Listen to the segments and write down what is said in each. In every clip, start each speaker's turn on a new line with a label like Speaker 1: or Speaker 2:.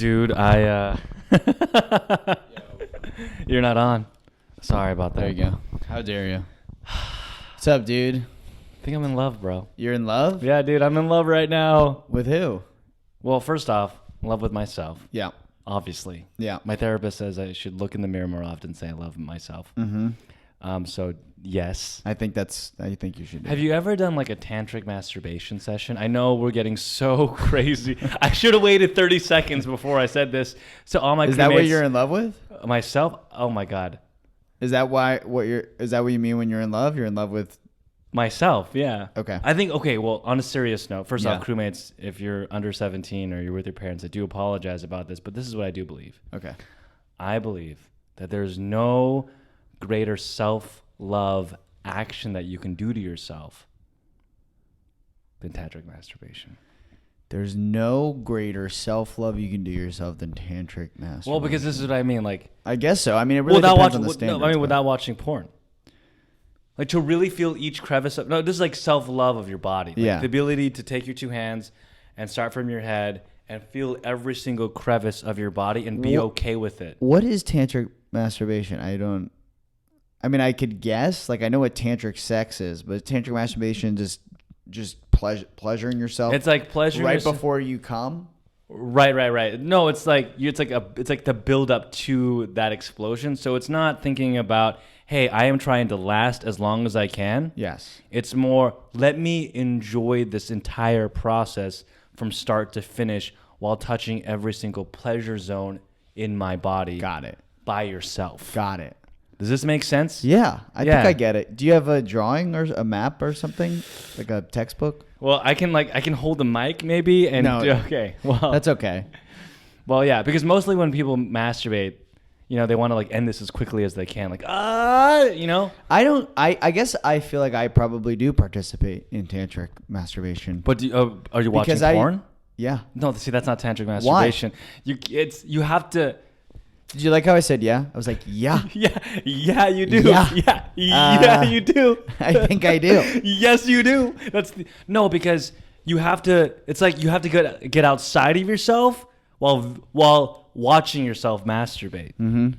Speaker 1: Dude, you're not on. Sorry about that.
Speaker 2: There you go. How dare you? What's up, dude?
Speaker 1: I think I'm in love, bro.
Speaker 2: You're in love?
Speaker 1: Yeah, dude, I'm in love right now.
Speaker 2: With who?
Speaker 1: Well, first off, in love with myself.
Speaker 2: Yeah.
Speaker 1: Obviously.
Speaker 2: Yeah.
Speaker 1: My therapist says I should look in the mirror more often and say I love myself.
Speaker 2: Mm-hmm.
Speaker 1: So, yes.
Speaker 2: I think you should do.
Speaker 1: Have you ever done like a tantric masturbation session? I know we're getting so crazy. I should have waited 30 seconds before I said this. So all my
Speaker 2: Is that what you're in love with?
Speaker 1: Myself? Oh my God.
Speaker 2: Is that what you mean when you're in love? You're in love with
Speaker 1: myself, yeah.
Speaker 2: Okay.
Speaker 1: I think, well, on a serious note, first
Speaker 2: Yeah.
Speaker 1: off, crewmates, if you're under 17 or you're with your parents, I do apologize about this, but this is what I do believe.
Speaker 2: Okay.
Speaker 1: I believe that there's no greater self-love action that you can do to yourself than tantric masturbation.
Speaker 2: There's no greater self-love you can do yourself than tantric masturbation.
Speaker 1: Well, because this is what I mean, like,
Speaker 2: I guess so. I mean, it really depends on the standards.
Speaker 1: No, I mean, without watching porn. Like, to really feel each crevice of... No, this is like self-love of your body. Like,
Speaker 2: yeah.
Speaker 1: The ability to take your two hands and start from your head and feel every single crevice of your body and be okay with it.
Speaker 2: What is tantric masturbation? I mean, I could guess. Like, I know what tantric sex is, but tantric masturbation just pleasuring yourself.
Speaker 1: It's like pleasuring
Speaker 2: right
Speaker 1: yourself.
Speaker 2: before you come.
Speaker 1: Right. No, it's like the build up to that explosion. So it's not thinking about, hey, I am trying to last as long as I can.
Speaker 2: Yes.
Speaker 1: It's more, let me enjoy this entire process from start to finish while touching every single pleasure zone in my body.
Speaker 2: Got it.
Speaker 1: By yourself.
Speaker 2: Got it.
Speaker 1: Does this make sense?
Speaker 2: Yeah, I think I get it. Do you have a drawing or a map or something? Like a textbook?
Speaker 1: Well, I can hold the mic maybe and okay. Well,
Speaker 2: that's okay.
Speaker 1: Well, yeah, because mostly when people masturbate, they want to like end this as quickly as they can. Like,
Speaker 2: I guess I feel like I probably do participate in tantric masturbation.
Speaker 1: But are you watching porn?
Speaker 2: Yeah.
Speaker 1: No, see, that's not tantric masturbation.
Speaker 2: Why?
Speaker 1: You have to.
Speaker 2: Did you like how I said yeah? I was like, yeah.
Speaker 1: Yeah, you do.
Speaker 2: Yeah,
Speaker 1: you do.
Speaker 2: I think I do.
Speaker 1: Yes, you do. No, because you have to. It's like you have to get outside of yourself while watching yourself masturbate.
Speaker 2: Mm-hmm.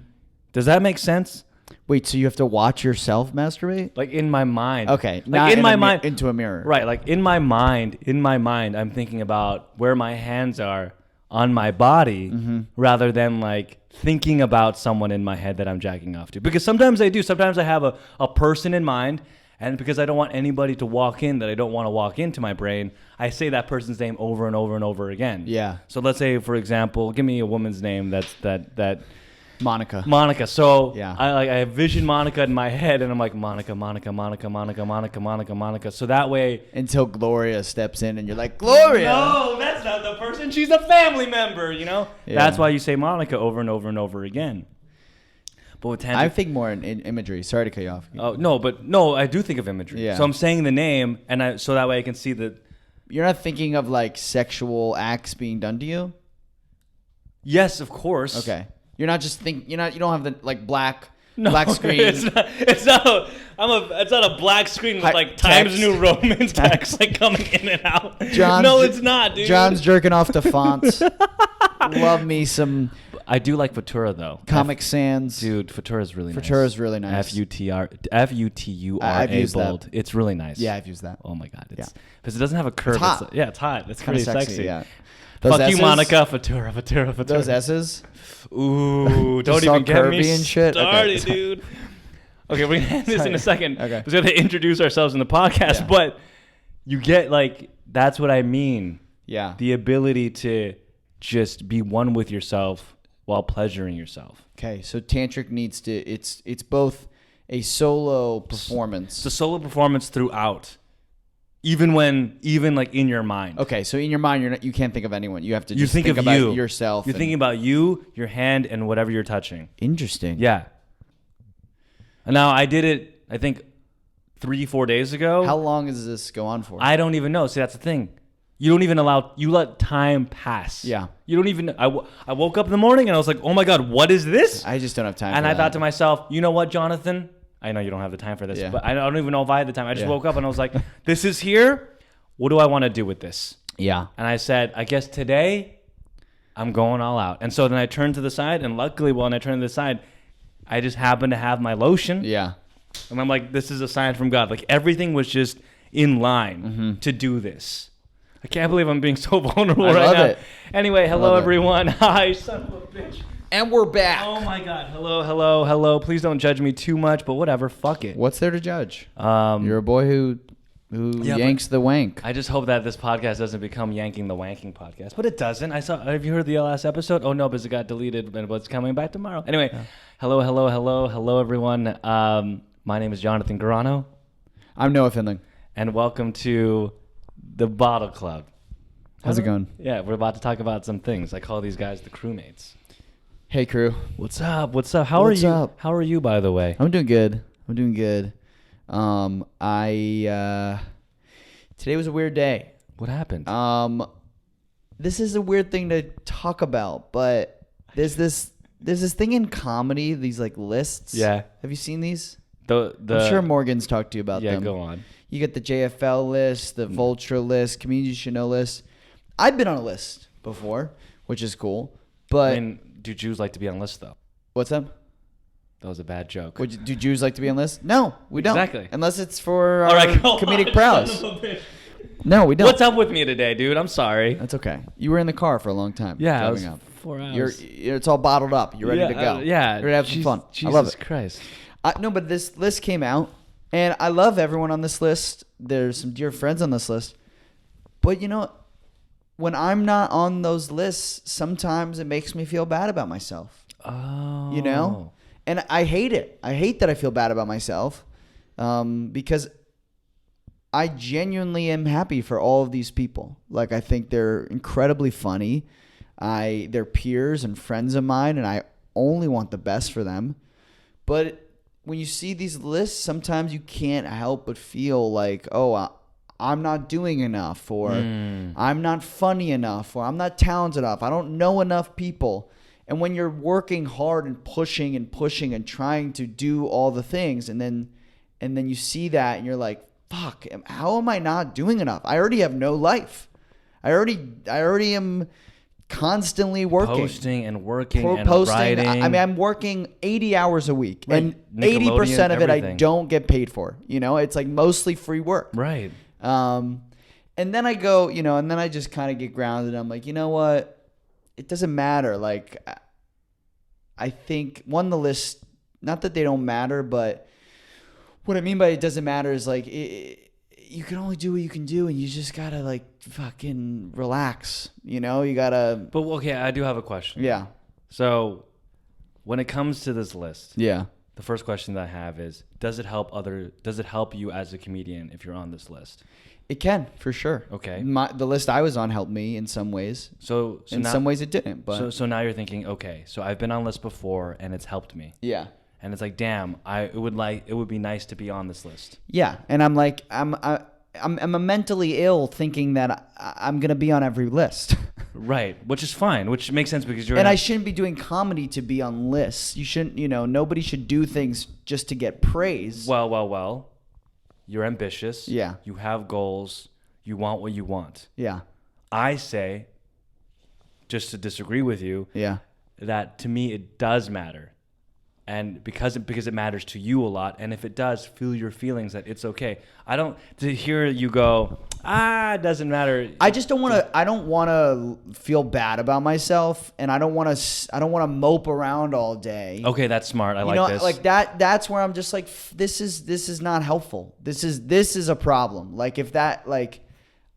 Speaker 1: Does that make sense?
Speaker 2: Wait, so you have to watch yourself masturbate?
Speaker 1: Like in my mind.
Speaker 2: Okay,
Speaker 1: like
Speaker 2: not
Speaker 1: in my mind,
Speaker 2: into a mirror.
Speaker 1: Right, like in my mind, I'm thinking about where my hands are on my body rather than like thinking about someone in my head that I'm jacking off to. Because sometimes I do. Sometimes I have a person in mind, and because I don't want anybody to walk in that I don't want to walk into my brain, I say that person's name over and over and over again.
Speaker 2: Yeah.
Speaker 1: So let's say, for example, give me a woman's name that
Speaker 2: Monica.
Speaker 1: So
Speaker 2: yeah.
Speaker 1: I vision Monica in my head, and I'm like, Monica. So that way,
Speaker 2: until Gloria steps in, and you're like, Gloria.
Speaker 1: No, that's not the person. She's a family member.
Speaker 2: Yeah.
Speaker 1: That's why you say Monica over and over and over again. But with tantric,
Speaker 2: I think more in imagery. Sorry to cut you off.
Speaker 1: No, I do think of imagery.
Speaker 2: Yeah.
Speaker 1: So I'm saying the name, and so that way I can see the.
Speaker 2: You're not thinking of like sexual acts being done to you?
Speaker 1: Yes, of course.
Speaker 2: Okay. You're not just thinking. You don't have the like black screen.
Speaker 1: It's not a black screen with like Times New Roman text like coming in and out. It's not, dude.
Speaker 2: John's jerking off to fonts. Love me some.
Speaker 1: I do like Futura though.
Speaker 2: Comic Sans.
Speaker 1: Dude, Futura is really nice.
Speaker 2: Futura is really nice.
Speaker 1: Futura bold. It's really nice.
Speaker 2: Yeah, I've used that.
Speaker 1: Oh my God. Because it doesn't have a curve.
Speaker 2: It's hot.
Speaker 1: It's hot. It's
Speaker 2: kind
Speaker 1: pretty
Speaker 2: of
Speaker 1: sexy.
Speaker 2: Yeah.
Speaker 1: Fuck S's? You, Monica. Futura.
Speaker 2: Those S's?
Speaker 1: Ooh, don't even get me
Speaker 2: and shit?
Speaker 1: started, okay. Dude. Okay, we're going to end this in a second.
Speaker 2: Okay.
Speaker 1: We're going to introduce ourselves in the podcast, but you get like, that's what I mean.
Speaker 2: Yeah.
Speaker 1: The ability to just be one with yourself while pleasuring yourself.
Speaker 2: Okay, so tantric needs to, it's both a solo performance.
Speaker 1: It's a solo performance throughout. Even like in your mind.
Speaker 2: Okay, so in your mind, you can't think of anyone. You have to just think about yourself.
Speaker 1: You're thinking about you, your hand, and whatever you're touching.
Speaker 2: Interesting.
Speaker 1: Yeah. And now I did it, I think, 3-4 days ago.
Speaker 2: How long does this go on for?
Speaker 1: I don't even know. See, that's the thing. You let time pass.
Speaker 2: Yeah.
Speaker 1: You don't even, I woke up in the morning and I was like, oh my God, what is this?
Speaker 2: I just don't have time
Speaker 1: and
Speaker 2: for
Speaker 1: I
Speaker 2: that.
Speaker 1: thought to myself, you know what, Jonathan? I know you don't have the time for this, but I don't even know if I had the time. I just woke up and I was like, this is here. What do I want to do with this?
Speaker 2: Yeah.
Speaker 1: And I said, I guess today I'm going all out. And so then I turned to the side, and luckily when I turned to the side, I just happened to have my lotion.
Speaker 2: Yeah.
Speaker 1: And I'm like, this is a sign from God. Like, everything was just in line to do this. I can't believe I'm being so vulnerable right now.
Speaker 2: It.
Speaker 1: Anyway, hello, everyone. Hi, son of a bitch.
Speaker 2: And we're back.
Speaker 1: Oh, my God. Hello. Please don't judge me too much, but whatever. Fuck it.
Speaker 2: What's there to judge? You're a boy who yanks the wank.
Speaker 1: I just hope that this podcast doesn't become Yanking the Wanking podcast. But it doesn't. Have you heard the last episode? Oh, no, because it got deleted, but it's coming back tomorrow. Anyway, hello, everyone. My name is Jonathan Garano.
Speaker 2: I'm Noah Finling.
Speaker 1: And welcome to the Bottle Club.
Speaker 2: How's it going?
Speaker 1: Yeah, we're about to talk about some things. I call these guys the crewmates.
Speaker 2: Hey, crew.
Speaker 1: What's up? How are you? How are you, by the way?
Speaker 2: I'm doing good. Today was a weird day.
Speaker 1: What happened?
Speaker 2: This is a weird thing to talk about, but there's this thing in comedy, these like lists.
Speaker 1: Yeah.
Speaker 2: Have you seen these?
Speaker 1: I'm
Speaker 2: sure Morgan's talked to you about them.
Speaker 1: Yeah, go on.
Speaker 2: You get the JFL list, the Vulture list, Community You Should Know list. I've been on a list before, which is cool. But
Speaker 1: I mean, do Jews like to be on lists, though?
Speaker 2: What's up?
Speaker 1: That was a bad joke.
Speaker 2: Do Jews like to be on lists? No, we don't.
Speaker 1: Exactly.
Speaker 2: Unless it's for our comedic prowess. No, we don't.
Speaker 1: What's up with me today, dude? I'm sorry.
Speaker 2: That's okay. You were in the car for a long time.
Speaker 1: Yeah,
Speaker 2: driving up.
Speaker 1: 4 hours.
Speaker 2: It's all bottled up. You're ready to go.
Speaker 1: Yeah.
Speaker 2: You're ready to have some fun.
Speaker 1: Jesus
Speaker 2: I love it.
Speaker 1: Christ.
Speaker 2: No, but this list came out, and I love everyone on this list. There's some dear friends on this list. But, you know, when I'm not on those lists, sometimes it makes me feel bad about myself.
Speaker 1: Oh.
Speaker 2: You know? And I hate it. I hate that I feel bad about myself because I genuinely am happy for all of these people. Like, I think they're incredibly funny. They're peers and friends of mine, and I only want the best for them. But when you see these lists, sometimes you can't help but feel like, oh, I'm not doing enough, or I'm not funny enough, or I'm not talented enough. I don't know enough people. And when you're working hard and pushing and trying to do all the things, and then you see that and you're like, fuck, how am I not doing enough? I already have no life. I already am constantly working.
Speaker 1: Posting and working and writing.
Speaker 2: I mean, I'm working 80 hours a week.
Speaker 1: Right.
Speaker 2: And 80% of it I
Speaker 1: everything.
Speaker 2: don't get paid for. You know, it's like mostly free work.
Speaker 1: Right.
Speaker 2: And then I go, you know, and then I just kind of get grounded. I'm like, you know what? It doesn't matter. Like, I think, the list, not that they don't matter, but what I mean by it doesn't matter is like, you can only do what you can do, and you just gotta like fucking relax. You know, you gotta.
Speaker 1: But okay, I do have a question.
Speaker 2: Yeah.
Speaker 1: So, when it comes to this list,
Speaker 2: Yeah.
Speaker 1: the first question that I have is, does it help you as a comedian if you're on this list?
Speaker 2: It can, for sure.
Speaker 1: Okay.
Speaker 2: The list I was on helped me in some ways.
Speaker 1: So
Speaker 2: in
Speaker 1: now,
Speaker 2: some ways it didn't. But
Speaker 1: so now you're thinking, okay, so I've been on lists before and it's helped me.
Speaker 2: yeah.
Speaker 1: And it's like, damn, it would be nice to be on this list.
Speaker 2: Yeah, and I'm like, I'm mentally ill thinking that I'm gonna be on every list.
Speaker 1: Right, which is fine, which makes sense because you're.
Speaker 2: And I shouldn't be doing comedy to be on lists. You shouldn't, nobody should do things just to get praise.
Speaker 1: Well. You're ambitious.
Speaker 2: Yeah.
Speaker 1: You have goals. You want what you want.
Speaker 2: Yeah.
Speaker 1: I say, just to disagree with you,
Speaker 2: Yeah.
Speaker 1: that to me it does matter. And because it matters to you a lot, and if it does, feel your feelings that it's okay. I don't to hear you go, it doesn't matter.
Speaker 2: I just don't want to. I don't want to feel bad about myself, and I don't want to mope around all day.
Speaker 1: Okay, that's smart. I like this.
Speaker 2: Like that. That's where I'm just like, this is not helpful. This is a problem. Like if that, like,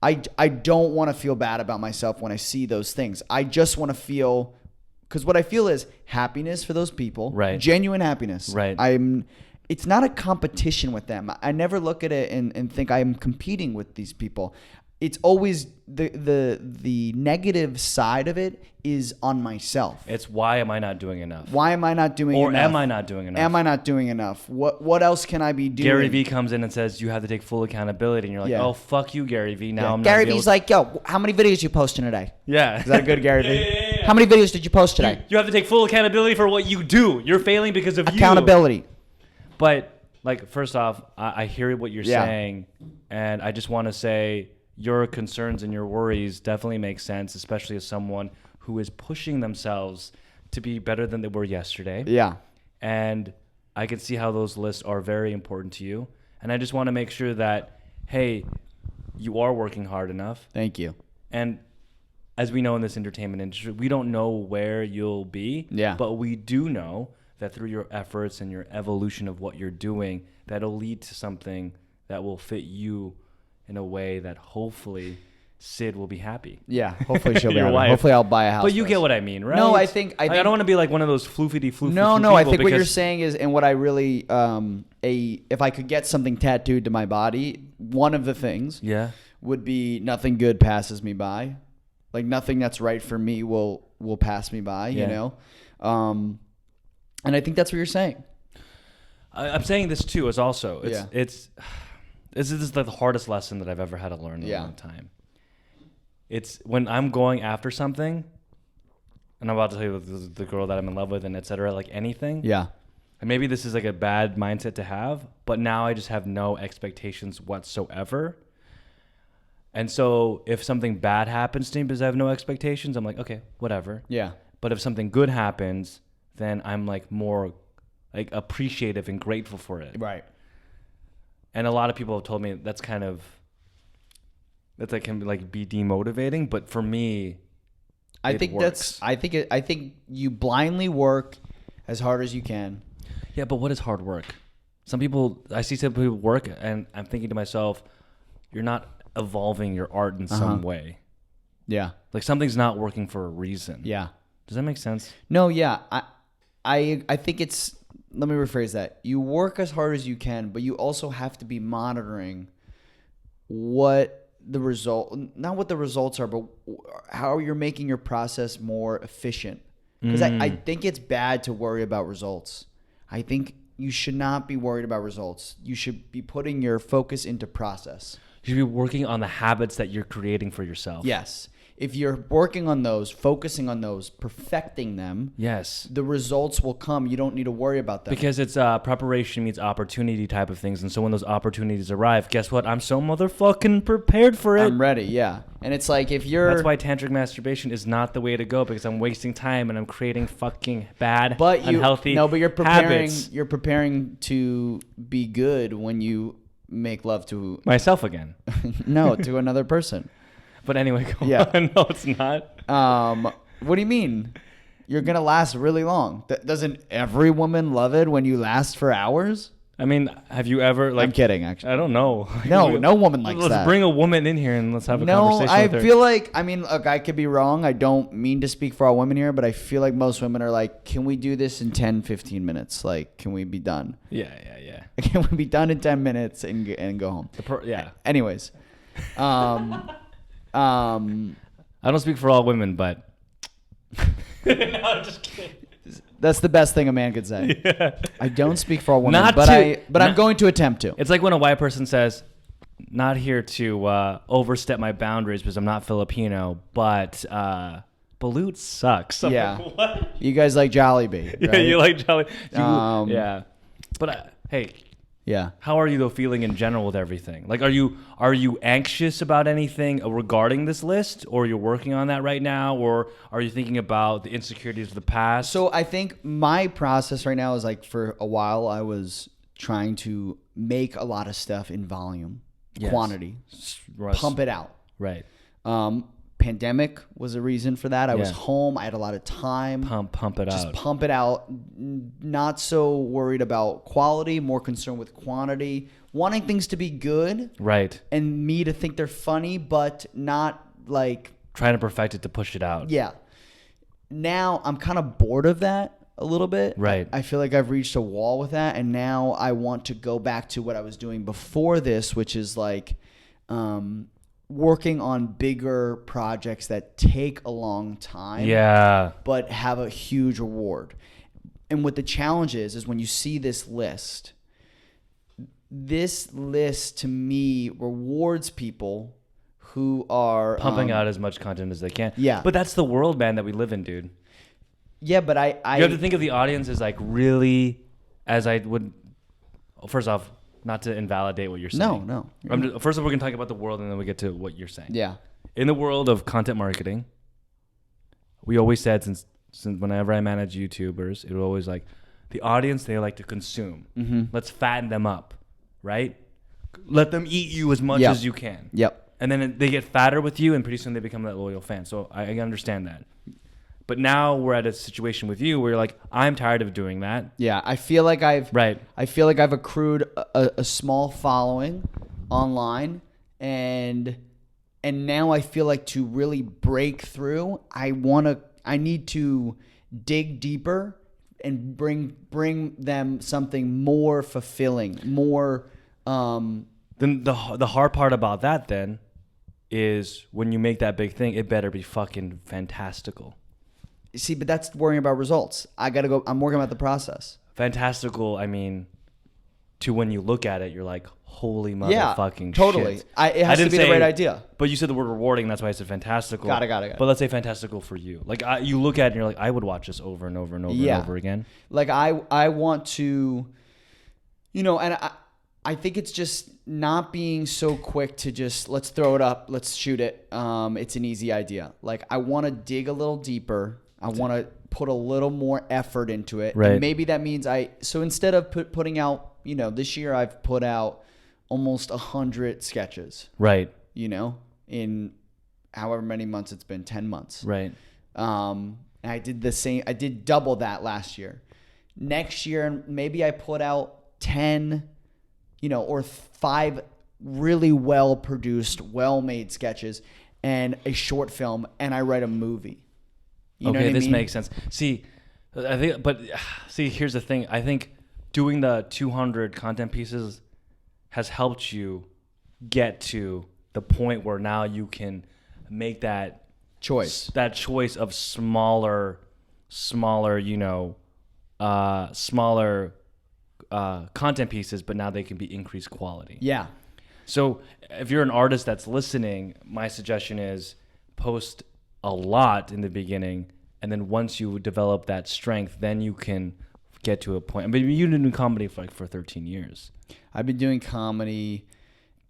Speaker 2: I don't want to feel bad about myself when I see those things. I just want to feel. Because what I feel is happiness for those people,
Speaker 1: right?
Speaker 2: Genuine happiness,
Speaker 1: right?
Speaker 2: It's not a competition with them. I never look at it and think I'm competing with these people. It's always the negative side of it is on myself.
Speaker 1: It's why am I not doing enough?
Speaker 2: Why am I not doing enough?
Speaker 1: Or am I not doing enough?
Speaker 2: Am I not doing enough? What else can I be doing?
Speaker 1: Gary Vee comes in and says you have to take full accountability, and you're like, oh fuck you, Gary Vee. Now I'm not.
Speaker 2: Gary Vee's like, yo, how many videos you posting today?
Speaker 1: Yeah,
Speaker 2: is that a good Gary Vee?
Speaker 1: Yeah.
Speaker 2: How many videos did you post today?
Speaker 1: You have to take full accountability for what you do. You're failing because of
Speaker 2: accountability.
Speaker 1: But like, first off, I hear what you're saying, and I just want to say your concerns and your worries definitely make sense, especially as someone who is pushing themselves to be better than they were yesterday.
Speaker 2: Yeah.
Speaker 1: And I can see how those lists are very important to you. And I just want to make sure that, hey, you are working hard enough.
Speaker 2: Thank you.
Speaker 1: And as we know in this entertainment industry, we don't know where you'll be.
Speaker 2: Yeah.
Speaker 1: But we do know that through your efforts and your evolution of what you're doing, that'll lead to something that will fit you in a way that hopefully Sid will be happy.
Speaker 2: Yeah, hopefully she'll be
Speaker 1: Your
Speaker 2: happy.
Speaker 1: wife.
Speaker 2: Hopefully I'll buy a house.
Speaker 1: But you
Speaker 2: first.
Speaker 1: get what I mean, right?
Speaker 2: No, I think
Speaker 1: I don't want to be like one of those floofy.
Speaker 2: No, I think what you're saying is, and what I really, if I could get something tattooed to my body, one of the things would be nothing good passes me by. Like nothing that's right for me will pass me by, you know? And I think that's what you're saying.
Speaker 1: I'm saying this too is also, this is the hardest lesson that I've ever had to learn in a long time. It's when I'm going after something, and I'm about to tell you the girl that I'm in love with and et cetera, like anything. Yeah. And maybe this is like a bad mindset to have, but now I just have no expectations whatsoever. And so if something bad happens to me because I have no expectations, I'm like, okay, whatever. Yeah. But if something good happens, then I'm like more like appreciative and grateful for it. Right. And a lot of people have told me that's kind of, that can like be demotivating, but for me, I think you blindly work as hard as you can. Yeah, but what is hard work? I see some people work and I'm thinking to myself, you're not evolving your art in some way. Yeah. Like something's not working for a reason. Yeah. Does that make sense? No, yeah. I think it's, let me rephrase that. You work as hard as you can, but you also have to be monitoring what the result, not what the results are, but how you're making your process more efficient. Because I think it's bad to worry about results. I think you should not be worried about results. You should be putting your focus into process. You should be working on the habits that you're creating for yourself. Yes. If you're working on those, focusing on those, perfecting them, yes, the results will come. You don't need to worry about them. Because it's preparation meets opportunity type of things. And so when those opportunities arrive, guess what? I'm so motherfucking prepared for it. I'm ready, yeah. And it's like if you're... That's why tantric masturbation is not the way to go, because I'm wasting time and I'm creating fucking bad, unhealthy habits. No, but you're preparing to be good when you make love to... Myself again. No, to another person. But anyway, go on. No, it's not. What do you mean? You're going to last really long. Doesn't every woman love it when you last for hours? I mean, have you ever... I'm kidding, actually. I don't know. No woman likes that. Let's bring a woman in here and let's have a conversation with her. I feel like... I mean, look, I could be wrong. I don't mean to speak for all women here, but I feel like most women are like, can we do this in 10, 15 minutes? Like, can we be done? Yeah. Can we be done in 10 minutes and go home? Anyways. I don't speak for all women, but no, I'm just kidding. That's the best thing a man could say. Yeah. I don't speak for all women, I'm going to attempt to. It's like when a white person says, "Not here to overstep my boundaries because I'm not Filipino, but balut sucks." I'm like, what? You guys like Jollibee, right? Yeah, you like Jollibee. Yeah, but hey. Yeah. How are you though feeling in general with everything? Like, are you anxious about anything regarding this list, or you're working on that right now, or are you thinking about the insecurities of the past? So I think my process right now is like, for a while I was trying to make a lot of stuff in volume, quantity, pump it out. Right. Pandemic was a reason for that. I was home. I had a lot of time. Pump it out. Just pump it out. Not so worried about quality, more concerned with quantity. Wanting things to be good. Right. And me to think they're funny, but not like... Trying to perfect it to push it out. Yeah. Now I'm kind of bored of that a little bit. Right. I feel like I've reached a wall with that. And now I want to go back to what I was doing before this, which is like... working on bigger projects that take a long time, but have a huge reward. And what the challenge is when you see this list to me rewards people who are pumping out as much content as they can. Yeah. But that's the world, man, that we live in, dude. Yeah, but you have to think of the audience as like really, as I would, first off, not to invalidate what you're saying. No. First of all, we're going to talk about the world, and then we get to what you're saying. Yeah. In the world of content marketing, we always said since whenever I manage YouTubers, it was always like the audience, they like to consume.
Speaker 2: Mm-hmm.
Speaker 1: Let's fatten them up, right? Let them eat you as much
Speaker 2: Yep.
Speaker 1: as you can.
Speaker 2: Yep.
Speaker 1: And then they get fatter with you, and pretty soon they become that loyal fan. So I understand that. But now we're at a situation with you where you're like, I'm tired of doing that.
Speaker 2: Yeah, I feel like I've
Speaker 1: Right.
Speaker 2: accrued a small following online, and now I feel like to really break through, I need to dig deeper and bring them something more fulfilling, more.
Speaker 1: Then the hard part about that then is when you make that big thing, it better be fucking fantastical.
Speaker 2: See, but that's worrying about results. I'm working about the process.
Speaker 1: Fantastical, I mean, to when you look at it, you're like, holy
Speaker 2: Yeah,
Speaker 1: motherfucking
Speaker 2: totally.
Speaker 1: shit.
Speaker 2: It has to be the right idea.
Speaker 1: But you said the word rewarding, that's why I said fantastical.
Speaker 2: Got it.
Speaker 1: But let's say fantastical for you. Like, you look at it and you're like, I would watch this over and over and over and over again.
Speaker 2: Like, I want to, and I think it's just not being so quick to just, let's throw it up, let's shoot it. It's an easy idea. Like, I want to dig a little deeper. I want to put a little more effort into it.
Speaker 1: Right.
Speaker 2: And maybe that means so instead of putting out, this year I've put out almost 100 sketches.
Speaker 1: Right.
Speaker 2: In however many months it's been, 10 months.
Speaker 1: Right.
Speaker 2: And I did double that last year. Next year, maybe I put out 10, or 5 really well-produced, well-made sketches and a short film, and I write a movie. You know what I
Speaker 1: this
Speaker 2: mean?
Speaker 1: makes sense. See, here's the thing. I think doing the 200 content pieces has helped you get to the point where now you can make that
Speaker 2: choice
Speaker 1: of smaller, content pieces, but now they can be increased quality.
Speaker 2: Yeah.
Speaker 1: So if you're an artist that's listening, my suggestion is post a lot in the beginning, and then once you develop that strength, then you can get to a point. I mean, you've been doing comedy for 13 years.
Speaker 2: I've been doing comedy.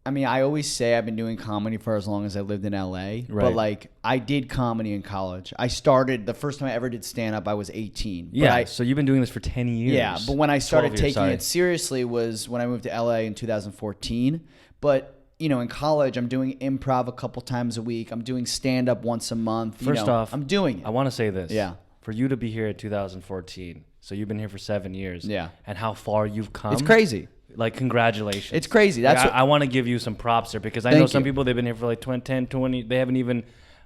Speaker 2: I mean, I always say I've been doing comedy for as long as I lived in LA. Right. But like, I did comedy in college. I started, the first time I ever did stand-up, I was 18.
Speaker 1: Yeah, so you've been doing this for 10 years.
Speaker 2: Yeah, but when I started taking it seriously was when I moved to LA in 2014. But, in college, I'm doing improv a couple times a week. I'm doing stand-up once a month.
Speaker 1: First off,
Speaker 2: I'm doing it.
Speaker 1: I want to say this.
Speaker 2: Yeah.
Speaker 1: For you to be here in 2014, so you've been here for 7 years.
Speaker 2: Yeah.
Speaker 1: And how far you've come.
Speaker 2: It's crazy.
Speaker 1: Like, congratulations.
Speaker 2: It's crazy. That's
Speaker 1: I want to give you some props there, because I know some people, they've been here for like 10, 20, they haven't even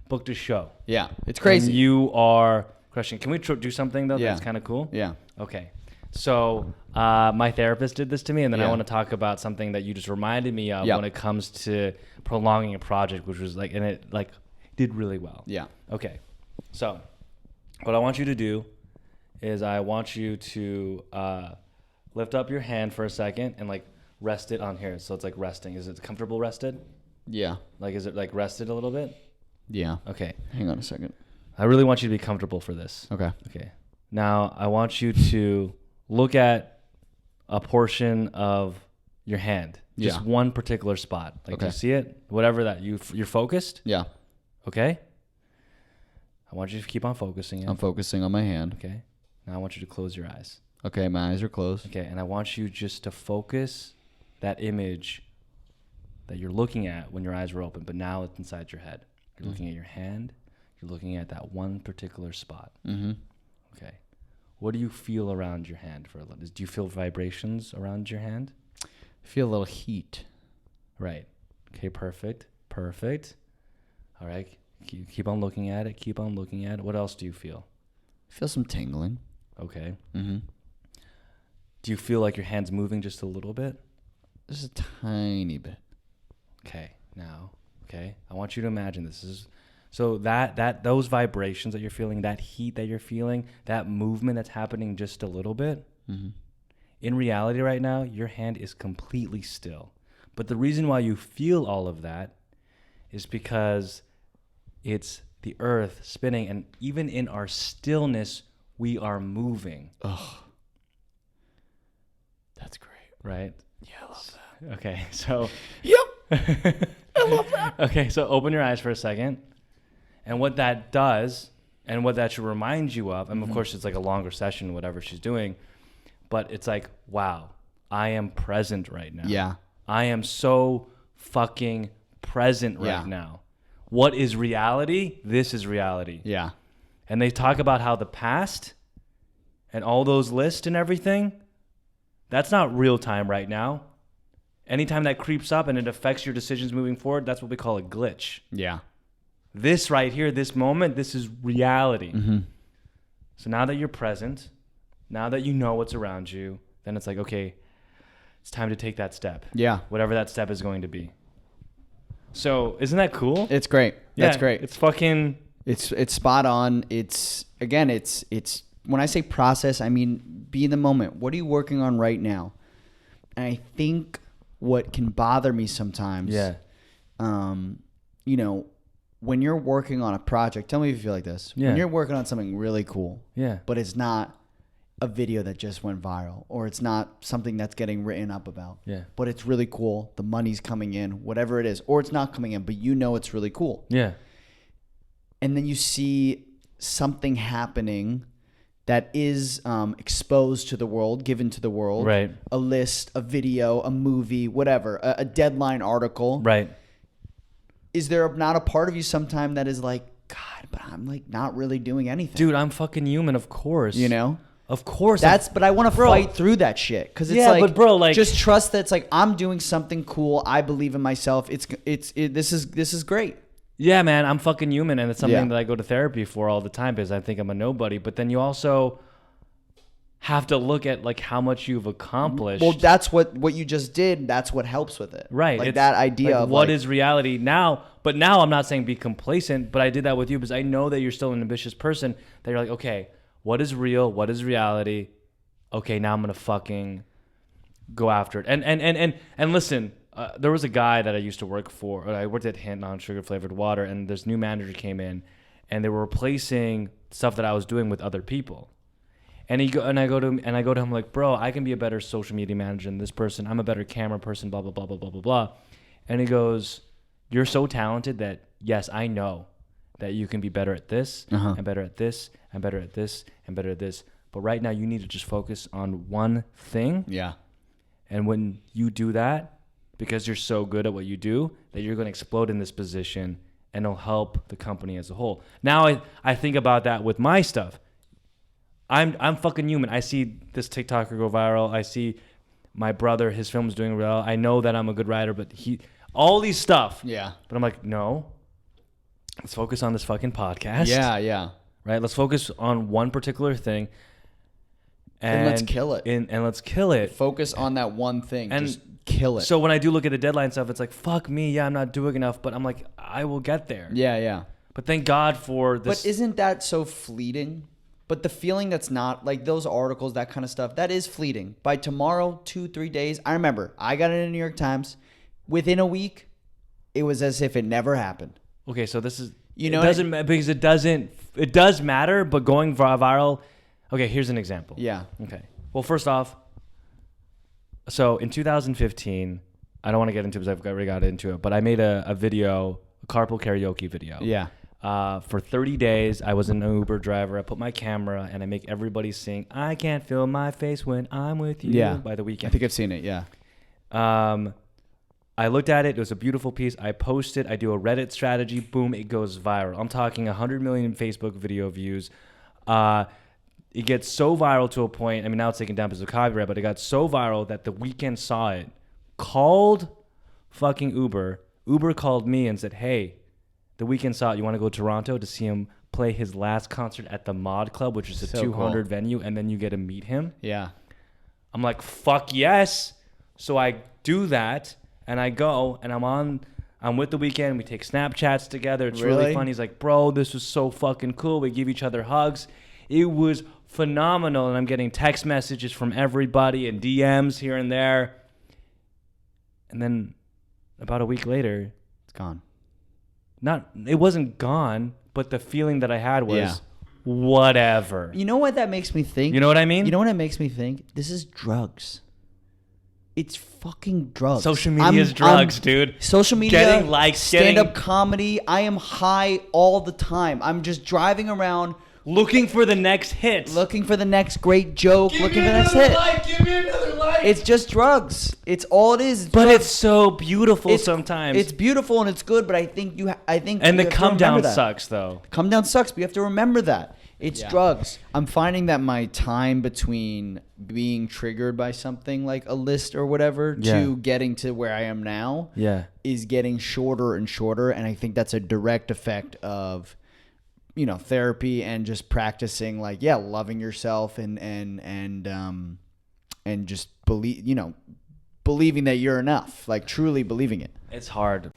Speaker 1: booked a show.
Speaker 2: Yeah, it's crazy.
Speaker 1: And you are crushing. Can we do something, though,
Speaker 2: Yeah.
Speaker 1: that's kind of cool?
Speaker 2: Yeah.
Speaker 1: Okay. So my therapist did this to me, and then I
Speaker 2: Yeah.
Speaker 1: want to talk about something that you just reminded me of
Speaker 2: Yeah.
Speaker 1: when it comes to prolonging a project, which was like, and it like did really well.
Speaker 2: Yeah.
Speaker 1: Okay. So what I want you to do is I want you to lift up your hand for a second and like rest it on here. So it's like resting. Is it comfortable rested?
Speaker 2: Yeah.
Speaker 1: Like, is it like rested a little bit?
Speaker 2: Yeah.
Speaker 1: Okay.
Speaker 2: Hang on a second.
Speaker 1: I really want you to be comfortable for this.
Speaker 2: Okay.
Speaker 1: Okay. Now I want you to look at a portion of your hand. Just one particular spot. Like, do you see it? Whatever that you're focused?
Speaker 2: Yeah.
Speaker 1: Okay. I want you to keep on focusing.
Speaker 2: I'm focusing on my hand.
Speaker 1: Okay. Now I want you to close your eyes.
Speaker 2: Okay, my eyes are closed.
Speaker 1: Okay, and I want you just to focus that image that you're looking at when your eyes were open, but now it's inside your head. You're looking at your hand. You're looking at that one particular spot.
Speaker 2: Mm-hmm.
Speaker 1: Okay. What do you feel around your hand? Do you feel vibrations around your hand?
Speaker 2: I feel a little heat.
Speaker 1: Right. Okay, perfect. Perfect. All right. Keep on looking at it. Keep on looking at it. What else do you feel?
Speaker 2: I feel some tingling.
Speaker 1: Okay.
Speaker 2: Mm-hmm.
Speaker 1: Do you feel like your hand's moving just a little bit?
Speaker 2: Just a tiny bit.
Speaker 1: Okay. Now, okay. I want you to imagine this is so that those vibrations that you're feeling, that heat that you're feeling, that movement that's happening just a little bit.
Speaker 2: Mm-hmm.
Speaker 1: In reality right now, your hand is completely still. But the reason why you feel all of that is because it's the earth spinning, and even in our stillness, we are moving.
Speaker 2: Oh, that's great.
Speaker 1: Right?
Speaker 2: Yeah, I love that.
Speaker 1: Okay, so...
Speaker 2: Yep. I love that.
Speaker 1: Okay, so open your eyes for a second. And what that does And what that should remind you of, and of course it's like a longer session, whatever she's doing, but it's like, wow, I am present right now.
Speaker 2: Yeah.
Speaker 1: I am so fucking present right now. What is reality? This is reality.
Speaker 2: Yeah.
Speaker 1: And they talk about how the past and all those lists and everything, that's not real time right now. Anytime that creeps up and it affects your decisions moving forward, that's what we call a glitch.
Speaker 2: Yeah.
Speaker 1: This right here, this moment, this is reality. So now that you're present, now that you know what's around you, then it's like, okay, it's time to take that step.
Speaker 2: Yeah.
Speaker 1: Whatever that step is going to be. So isn't that cool?
Speaker 2: It's great. That's great.
Speaker 1: It's fucking...
Speaker 2: It's spot on. It's when I say process, I mean be in the moment. What are you working on right now? And I think what can bother me sometimes, you know, when you're working on a project, tell me if you feel like this.
Speaker 1: Yeah.
Speaker 2: When you're working on something really cool,
Speaker 1: Yeah.
Speaker 2: but it's not a video that just went viral, or it's not something that's getting written up about,
Speaker 1: Yeah.
Speaker 2: but it's really cool. The money's coming in, whatever it is, or it's not coming in, but you know it's really cool.
Speaker 1: Yeah.
Speaker 2: And then you see something happening that is exposed to the world, given to the world.
Speaker 1: Right.
Speaker 2: A list, a video, a movie, whatever, a deadline article.
Speaker 1: Right.
Speaker 2: Is there not a part of you sometime that is like, God, but I'm like not really doing anything?
Speaker 1: Dude, I'm fucking human, of course.
Speaker 2: You know?
Speaker 1: Of course.
Speaker 2: But I want to fight through that shit. Because it's
Speaker 1: but bro, like...
Speaker 2: just trust that it's like, I'm doing something cool. I believe in myself. This is great.
Speaker 1: Yeah, man, I'm fucking human, and it's something
Speaker 2: Yeah.
Speaker 1: that I go to therapy for all the time because I think I'm a nobody. But then you also have to look at like how much you've accomplished.
Speaker 2: Well, that's what you just did. That's what helps with it.
Speaker 1: Right.
Speaker 2: Like
Speaker 1: It's
Speaker 2: that idea
Speaker 1: like,
Speaker 2: of
Speaker 1: what
Speaker 2: like,
Speaker 1: is reality now. But now I'm not saying be complacent, but I did that with you because I know that you're still an ambitious person, that you're like, okay, what is real? What is reality? Okay, now I'm going to fucking go after it. And listen, there was a guy that I used to work for. I worked at Hint on sugar flavored water, and this new manager came in, and they were replacing stuff that I was doing with other people. And I go to him like, bro, I can be a better social media manager than this person. I'm a better camera person. Blah blah blah blah blah blah blah. And he goes, you're so talented that yes, I know that you can be better at this and better at this and better at this and better at this. But right now, you need to just focus on one thing.
Speaker 2: Yeah.
Speaker 1: And when you do that, because you're so good at what you do, that you're going to explode in this position, and it'll help the company as a whole. Now I think about that with my stuff. I'm fucking human. I see this TikToker go viral. I see my brother, his film's doing well. I know that I'm a good writer, but all these stuff.
Speaker 2: Yeah.
Speaker 1: But I'm like, no. Let's focus on this fucking podcast.
Speaker 2: Yeah. Yeah.
Speaker 1: Right? Let's focus on one particular thing.
Speaker 2: And let's kill it.
Speaker 1: And let's kill it.
Speaker 2: Focus on that one thing.
Speaker 1: And
Speaker 2: just kill it.
Speaker 1: So when I do look at the deadline stuff, it's like, fuck me. Yeah, I'm not doing enough. But I'm like, I will get there.
Speaker 2: Yeah. Yeah.
Speaker 1: But thank God for this.
Speaker 2: But isn't that so fleeting? But the feeling that's not like those articles, that kind of stuff, that is fleeting. By tomorrow, 2-3 days, I remember I got it in the New York Times. Within a week, it was as if it never happened.
Speaker 1: Okay, so this is, because it does matter, but going viral. Okay, here's an example.
Speaker 2: Yeah.
Speaker 1: Okay. Well, first off, so in 2015, I don't want to get into it because I've already got into it, but I made a video, a carpool karaoke video.
Speaker 2: Yeah.
Speaker 1: For 30 days, I was an Uber driver. I put my camera and I make everybody sing "I Can't Feel My Face When I'm With You" by The Weeknd.
Speaker 2: I think I've seen it, yeah.
Speaker 1: I looked at it. It was a beautiful piece. I post it. I do a Reddit strategy. Boom, it goes viral. I'm talking 100 million Facebook video views. It gets so viral to a point, I mean, now it's taken down because of copyright, but it got so viral that The Weeknd saw it, called fucking Uber. Uber called me and said, hey, The Weeknd saw it. You want to go to Toronto to see him play his last concert at the Mod Club, which is a 200 venue, and then you get to meet him?
Speaker 2: Yeah.
Speaker 1: I'm like, fuck yes. So I do that, and I go, and I'm with The Weeknd. We take Snapchats together. It's really fun. He's like, bro, this was so fucking cool. We give each other hugs. It was phenomenal, and I'm getting text messages from everybody and DMs here and there. And then about a week later,
Speaker 2: it's gone.
Speaker 1: It wasn't gone, but the feeling that I had was whatever.
Speaker 2: You know what that makes me think?
Speaker 1: You know what I mean?
Speaker 2: You know what it makes me think? This is drugs. it's fucking drugs.
Speaker 1: Social media is drugs, dude.
Speaker 2: Social media,
Speaker 1: getting likes,
Speaker 2: stand-up comedy. I am high all the time. I'm just driving around
Speaker 1: looking for the next hit.
Speaker 2: looking for the next great joke, looking for the next hit.
Speaker 1: Give me another like.
Speaker 2: It's just drugs. It's all it is.
Speaker 1: But
Speaker 2: drugs.
Speaker 1: it's so beautiful sometimes.
Speaker 2: It's beautiful and it's good, but I think
Speaker 1: and the come down sucks though.
Speaker 2: Come down sucks, but you have to remember that. It's
Speaker 1: Yeah.
Speaker 2: drugs. I'm finding that my time between being triggered by something like a list or whatever to getting to where I am now is getting shorter and shorter. And I think that's a direct effect of, therapy and just practicing loving yourself and just believing that you're enough, like truly believing it.
Speaker 1: It's hard.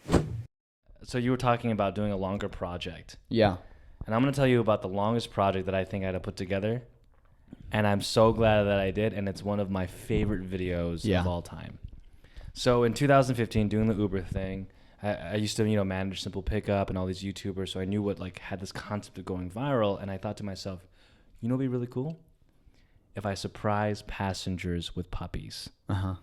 Speaker 1: So you were talking about doing a longer project.
Speaker 2: Yeah.
Speaker 1: And I'm going to tell you about the longest project that I think I had to put together. And I'm so glad that I did. And it's one of my favorite videos of all time. So in 2015, doing the Uber thing, I used to, manage Simple Pickup and all these YouTubers. So I knew what had this concept of going viral. And I thought to myself, what'd be really cool? If I surprise passengers with puppies.
Speaker 2: Uh-huh.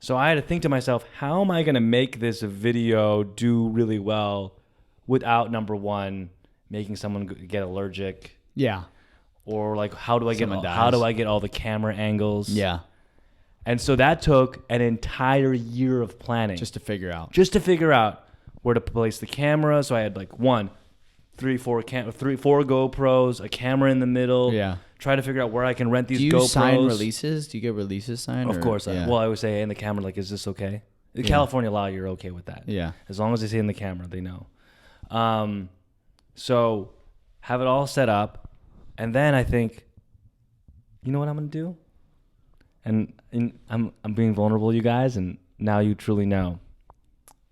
Speaker 1: So I had to think to myself, how am I going to make this video do really well without, number one, making someone get allergic?
Speaker 2: Yeah.
Speaker 1: Or how do I get all the camera angles?
Speaker 2: Yeah.
Speaker 1: And so that took an entire year of planning.
Speaker 2: Just to figure out
Speaker 1: where to place the camera. So I had four GoPros, a camera in the middle.
Speaker 2: Yeah.
Speaker 1: Try to figure out where I can rent these GoPros.
Speaker 2: Do you sign releases? Do you get releases signed?
Speaker 1: Of course. I would say, hey, in the camera, is this okay? The California law, you're okay with that.
Speaker 2: Yeah.
Speaker 1: As long as they say in the camera, they know. So have it all set up. And then I think, you know what I'm going to do? And I'm being vulnerable, you guys, and now you truly know.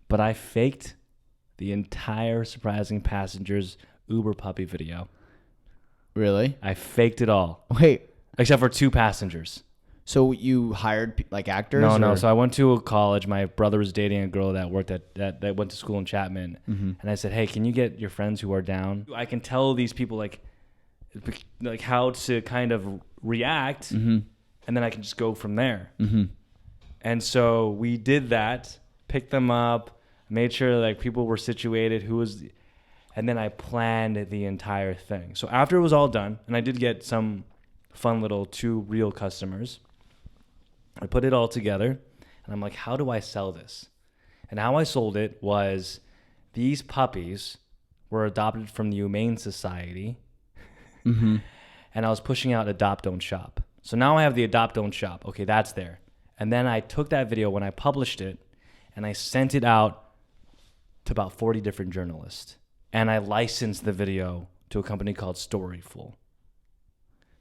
Speaker 1: But I faked the entire Surprising Passengers Uber puppy video.
Speaker 2: Really?
Speaker 1: I faked it all.
Speaker 2: Wait.
Speaker 1: Except for 2 passengers.
Speaker 2: So you hired actors?
Speaker 1: No. So I went to a college. My brother was dating a girl that worked that went to school in Chapman. Mm-hmm. And I said, hey, can you get your friends who are down? I can tell these people how to kind of react. Mm-hmm. And then I can just go from there.
Speaker 2: Mm-hmm.
Speaker 1: And so we did that, picked them up, made sure people were situated, and then I planned the entire thing. So after it was all done, and I did get some fun little 2 real customers, I put it all together, and I'm like, how do I sell this? And how I sold it was these puppies were adopted from the Humane Society,
Speaker 2: mm-hmm.
Speaker 1: and I was pushing out Adopt Don't Shop. So now I have the Adopt Don't Shop. Okay, that's there. And then I took that video when I published it, and I sent it out to about 40 different journalists. And I licensed the video to a company called Storyful.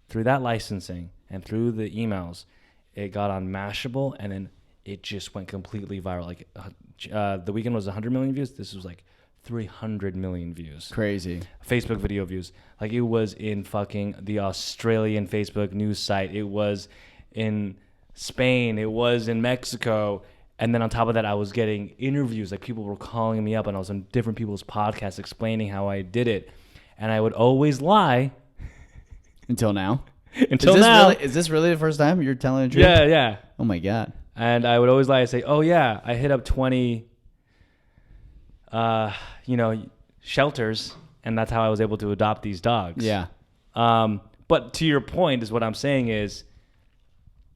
Speaker 1: Through that licensing and through the emails, it got on Mashable, and then it just went completely viral. The Weeknd was 100 million views. This was 300 million views.
Speaker 2: Crazy.
Speaker 1: Facebook video views. It was in fucking the Australian Facebook news site. It was in Spain. It was in Mexico. And then on top of that, I was getting interviews. People were calling me up, and I was on different people's podcasts explaining how I did it. And I would always lie.
Speaker 2: Until now?
Speaker 1: Now.
Speaker 2: Is this really the first time you're telling the truth?
Speaker 1: Yeah.
Speaker 2: Oh, my God.
Speaker 1: And I would always lie and say, oh, yeah, I hit up 20... shelters, and that's how I was able to adopt these dogs.
Speaker 2: Yeah.
Speaker 1: But to your point is what I'm saying is,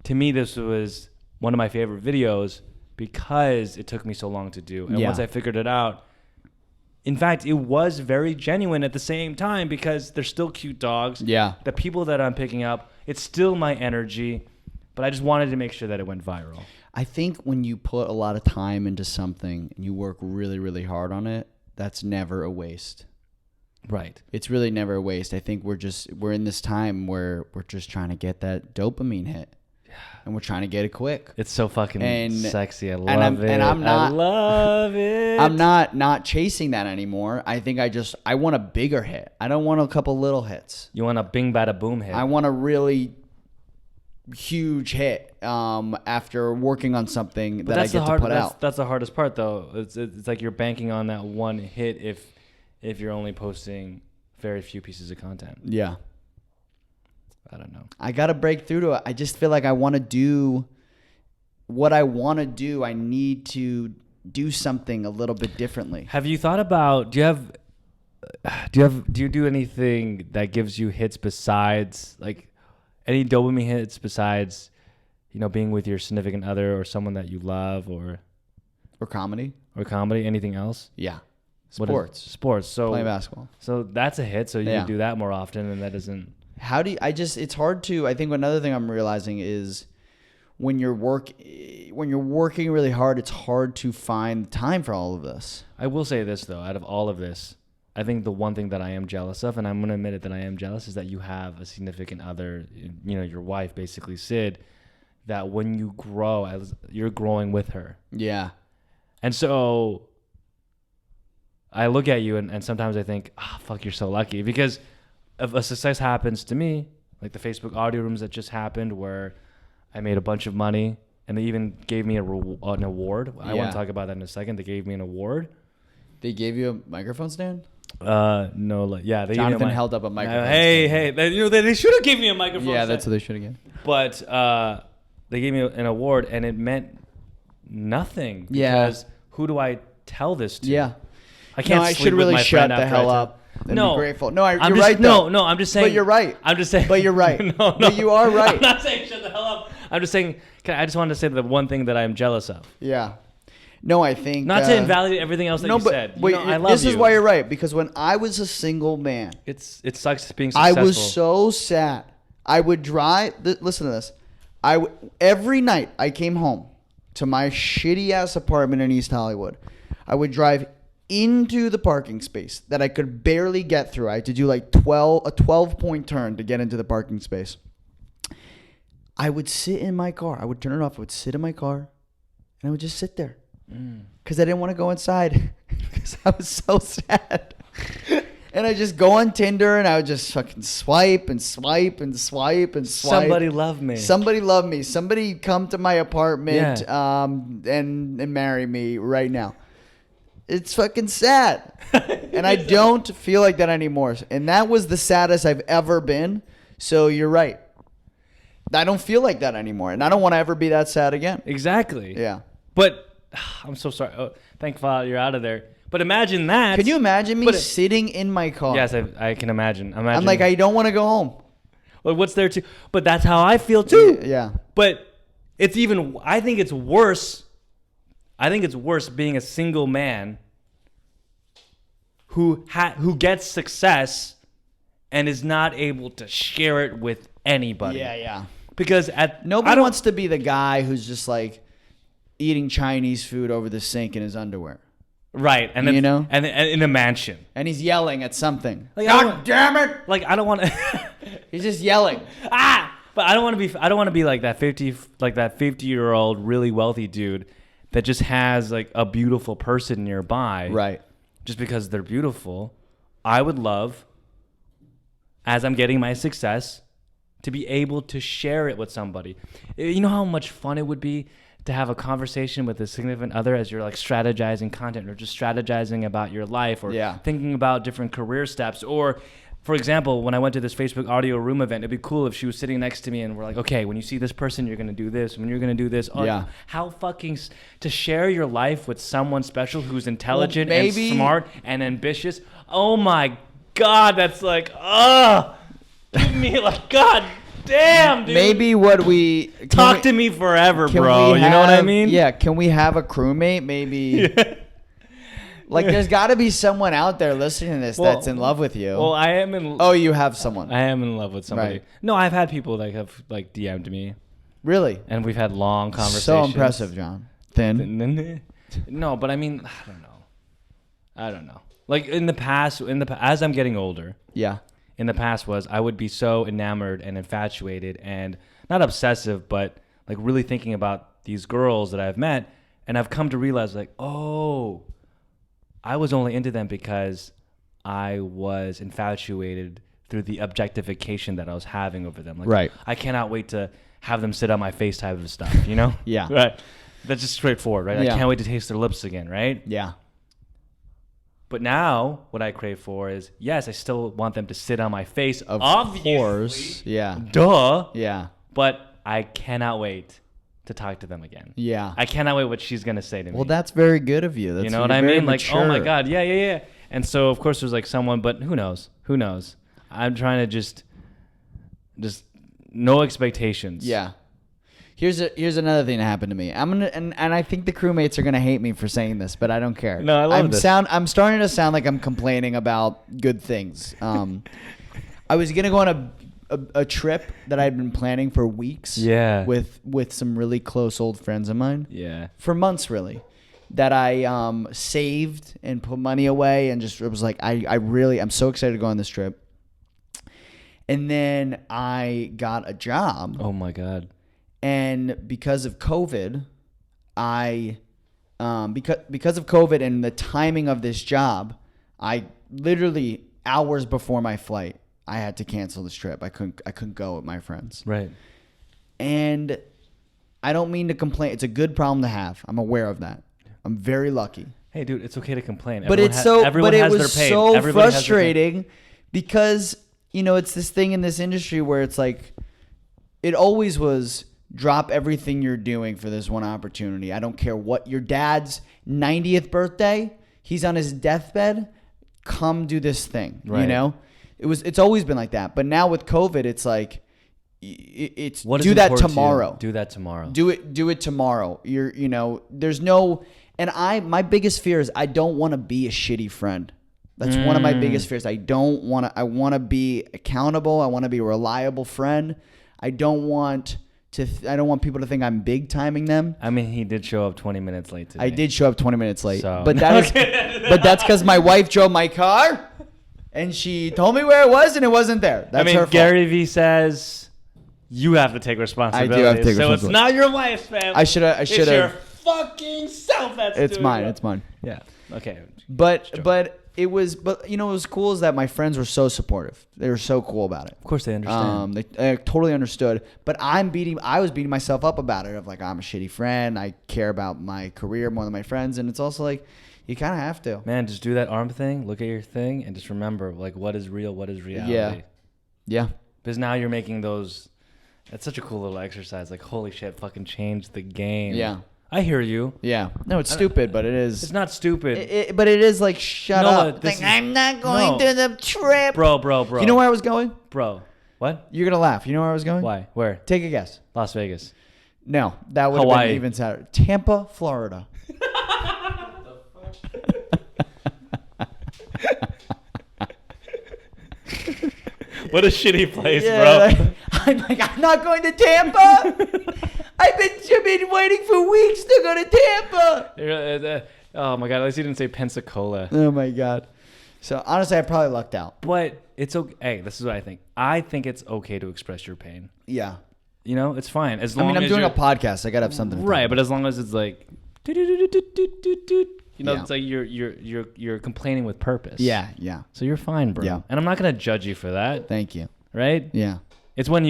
Speaker 1: to me, this was one of my favorite videos because it took me so long to do. And once I figured it out, in fact, it was very genuine at the same time because they're still cute dogs.
Speaker 2: Yeah.
Speaker 1: The people that I'm picking up, it's still my energy, but I just wanted to make sure that it went viral.
Speaker 2: I think when you put a lot of time into something and you work really, really hard on it, that's never a waste.
Speaker 1: Right.
Speaker 2: It's really never a waste. I think we're in this time where we're just trying to get that dopamine hit. Yeah. And we're trying to get it quick.
Speaker 1: It's so fucking sexy. I love it.
Speaker 2: And I'm not,
Speaker 1: I love it.
Speaker 2: I'm not chasing that anymore. I think I want a bigger hit. I don't want a couple little hits.
Speaker 1: You want a bing bada boom hit.
Speaker 2: I want a really huge hit after working on something that I get to put out.
Speaker 1: That's the hardest part, though. It's like you're banking on that one hit if you're only posting very few pieces of content.
Speaker 2: Yeah.
Speaker 1: I don't know.
Speaker 2: I got to break through to it. I just feel like I want to do what I want to do, I need to do something a little bit differently.
Speaker 1: Have you thought about, do you do anything that gives you hits besides, like, any dopamine hits besides, being with your significant other or someone that you love or
Speaker 2: comedy?
Speaker 1: Anything else?
Speaker 2: Yeah.
Speaker 1: Sports. Sports. So
Speaker 2: playing basketball.
Speaker 1: So that's a hit. So you can do that more often, and that doesn't.
Speaker 2: It's hard to, I think another thing I'm realizing is when you're working really hard, it's hard to find time for all of this.
Speaker 1: I will say this though, out of all of this, I think the one thing that I am jealous of, and I'm going to admit it that I am jealous, is that you have a significant other, your wife, basically, Sid, that when you grow, you're growing with her.
Speaker 2: Yeah.
Speaker 1: And so I look at you and sometimes I think, fuck, you're so lucky. Because if a success happens to me, like the Facebook audio rooms that just happened where I made a bunch of money and they even gave me an award. I want to talk about that in a second. They gave me an award.
Speaker 2: They gave you a microphone stand?
Speaker 1: No, yeah.
Speaker 2: Jonathan held up a microphone.
Speaker 1: Hey, they should have given me a microphone.
Speaker 2: Yeah,
Speaker 1: stand.
Speaker 2: that's what they should have given.
Speaker 1: But they gave me an award, and it meant nothing. Because who do I tell this to?
Speaker 2: Yeah,
Speaker 1: I can't.
Speaker 2: I should really shut the hell up. And be grateful. No, you're right.
Speaker 1: No, I'm just saying.
Speaker 2: But you're right.
Speaker 1: I'm just saying.
Speaker 2: But you're right.
Speaker 1: No,
Speaker 2: but you are right.
Speaker 1: I'm not saying shut the hell up. I'm just saying. I just wanted to say the one thing that I'm jealous of.
Speaker 2: Yeah. No, I think
Speaker 1: not to invalidate everything else that you said.
Speaker 2: Wait,
Speaker 1: I love you.
Speaker 2: This is why you're right, because when I was a single man,
Speaker 1: it sucks being successful.
Speaker 2: I was so sad. I would drive. Listen to this. Every night I came home to my shitty ass apartment in East Hollywood. I would drive into the parking space that I could barely get through. I had to do like a 12-point turn to get into the parking space. I would sit in my car. I would turn it off. I would sit in my car, and I would just sit there. Because I didn't want to go inside because I was so sad. And I just go on Tinder and I would just fucking swipe and swipe and swipe and swipe.
Speaker 1: Somebody love me.
Speaker 2: Somebody love me. Somebody come to my apartment and marry me right now. It's fucking sad. And I don't feel like that anymore. And that was the saddest I've ever been. So you're right. I don't feel like that anymore. And I don't want to ever be that sad again.
Speaker 1: Exactly.
Speaker 2: Yeah.
Speaker 1: But I'm so sorry. Oh, thank God you're out of there. But imagine that.
Speaker 2: Can you imagine me sitting in my car?
Speaker 1: Yes, I can imagine.
Speaker 2: I'm like, I don't want to go home.
Speaker 1: Well, what's there to? But that's how I feel too.
Speaker 2: Yeah.
Speaker 1: But it's even. I think it's worse. I think it's worse being a single man who gets success and is not able to share it with anybody.
Speaker 2: Yeah.
Speaker 1: Because
Speaker 2: nobody wants to be the guy who's just like eating Chinese food over the sink in his underwear.
Speaker 1: Right. And then, and in a mansion.
Speaker 2: And he's yelling at something.
Speaker 1: Like,
Speaker 2: God damn it.
Speaker 1: Like, I don't want to.
Speaker 2: He's just yelling.
Speaker 1: But I don't want to be like that 50-year-old really wealthy dude that just has like a beautiful person nearby.
Speaker 2: Right.
Speaker 1: Just because they're beautiful. I would love, as I'm getting my success, to be able to share it with somebody. You know how much fun it would be to have a conversation with a significant other as you're like strategizing content or just strategizing about your life or thinking about different career steps. Or, for example, when I went to this Facebook audio room event, it'd be cool if she was sitting next to me and we're like, okay, when you see this person, you're going to do this. When you're going to do this. How fucking to share your life with someone special who's intelligent and smart and ambitious. Oh my God, that's like, give me like, God damn, dude.
Speaker 2: Maybe
Speaker 1: talk to me forever, bro. You know what I mean?
Speaker 2: Yeah. Can we have a crewmate? Maybe. Like, there's got to be someone out there listening to this that's in love with you.
Speaker 1: Well, I am in.
Speaker 2: Oh, you have someone.
Speaker 1: I am in love with somebody.
Speaker 2: Right.
Speaker 1: No, I've had people that have like DM'd me.
Speaker 2: Really?
Speaker 1: And we've had long conversations.
Speaker 2: So impressive, John. Thin.
Speaker 1: No, but I mean, I don't know. Like in the past, as I'm getting older.
Speaker 2: Yeah.
Speaker 1: In the past I would be so enamored and infatuated and not obsessive, but like really thinking about these girls that I've met. And I've come to realize like, oh, I was only into them because I was infatuated through the objectification that I was having over them. Like,
Speaker 2: right.
Speaker 1: I cannot wait to have them sit on my face type of stuff, you know?
Speaker 2: Yeah.
Speaker 1: Right. That's just straightforward, right?
Speaker 2: Yeah.
Speaker 1: I can't wait to taste their lips again, right?
Speaker 2: Yeah.
Speaker 1: But now what I crave for is, yes, I still want them to sit on my face.
Speaker 2: Of
Speaker 1: obviously.
Speaker 2: course. Yeah.
Speaker 1: Duh.
Speaker 2: Yeah.
Speaker 1: But I cannot wait to talk to them again.
Speaker 2: Yeah.
Speaker 1: I cannot wait what she's gonna say to me.
Speaker 2: Well, that's very good of you. That's,
Speaker 1: you know what I
Speaker 2: very
Speaker 1: mean? Like,
Speaker 2: mature.
Speaker 1: oh my god, yeah. And so of course there's like someone, but who knows? I'm trying to just no expectations.
Speaker 2: Yeah. Here's another thing that happened to me. And I think the crewmates are gonna hate me for saying this, but I don't care.
Speaker 1: No, I love this.
Speaker 2: I'm starting to sound like I'm complaining about good things. I was gonna go on a trip that I'd been planning for weeks.
Speaker 1: Yeah.
Speaker 2: With some really close old friends of mine.
Speaker 1: Yeah.
Speaker 2: For months, really. That I saved and put money away, and just it was like I'm so excited to go on this trip. And then I got a job.
Speaker 1: Oh my god.
Speaker 2: And because of COVID, because of COVID and the timing of this job, I literally hours before my flight, I had to cancel this trip. I couldn't go with my friends.
Speaker 1: Right.
Speaker 2: And I don't mean to complain. It's a good problem to have. I'm aware of that. I'm very lucky.
Speaker 1: Hey, dude, it's okay to complain.
Speaker 2: But it was so frustrating because, it's this thing in this industry where it's like, it always was drop everything you're doing for this one opportunity. I don't care what your dad's 90th birthday, he's on his deathbed, come do this thing,
Speaker 1: right.
Speaker 2: It's always been like that. But now with COVID, it's like, it's
Speaker 1: what
Speaker 2: do that tomorrow.
Speaker 1: Do that tomorrow.
Speaker 2: Do it tomorrow. There's no, and my biggest fear is I don't want to be a shitty friend. That's one of my biggest fears. I want to be accountable. I want to be a reliable friend. I don't want people to think I'm big timing them.
Speaker 1: I mean, he did show up 20 minutes late today.
Speaker 2: I did show up 20 minutes late,
Speaker 1: so.
Speaker 2: but that's because my wife drove my car, and she told me where it was, and it wasn't there. That's her fault.
Speaker 1: Gary Vee says you have to take responsibility.
Speaker 2: I do have to take responsibility.
Speaker 1: So it's not your wife's, fam.
Speaker 2: I should have.
Speaker 1: It's your fucking self.
Speaker 2: It's mine. It's mine.
Speaker 1: Yeah. Okay.
Speaker 2: But it was cool is that my friends were so supportive. They were so cool about it.
Speaker 1: Of course they understand.
Speaker 2: They totally understood. But I was beating myself up about it. Of like, I'm a shitty friend. I care about my career more than my friends. And it's also like, you kind of have to.
Speaker 1: Man, just do that arm thing. Look at your thing, and just remember, like, what is real, what is reality.
Speaker 2: Yeah.
Speaker 1: Because now you're making those. That's such a cool little exercise. Like, holy shit, fucking changed the game.
Speaker 2: Yeah.
Speaker 1: I hear you.
Speaker 2: Yeah. No, it's stupid, but it is.
Speaker 1: It's not stupid.
Speaker 2: But it is like, shut up. Like, I'm not going to the trip.
Speaker 1: Bro.
Speaker 2: You know where I was going?
Speaker 1: Bro. What?
Speaker 2: You're going to laugh. You know where I was going?
Speaker 1: Why? Where?
Speaker 2: Take a guess.
Speaker 1: Las Vegas.
Speaker 2: No, that would have been even sadder. Tampa, Florida.
Speaker 1: What a shitty place, bro.
Speaker 2: I'm not going to Tampa. I've been waiting for weeks to go to Tampa.
Speaker 1: Oh my god! At least you didn't say Pensacola.
Speaker 2: Oh my god. So honestly, I probably lucked out.
Speaker 1: But it's okay. Hey, this is what I think. I think it's okay to express your pain.
Speaker 2: Yeah.
Speaker 1: It's fine as long.
Speaker 2: I'm doing a podcast. I gotta have something.
Speaker 1: Right, but as long as it's like, it's like you're complaining with purpose.
Speaker 2: Yeah.
Speaker 1: So you're fine, bro.
Speaker 2: Yeah.
Speaker 1: And I'm not gonna judge you for that.
Speaker 2: Thank you.
Speaker 1: Right?
Speaker 2: Yeah.
Speaker 1: It's when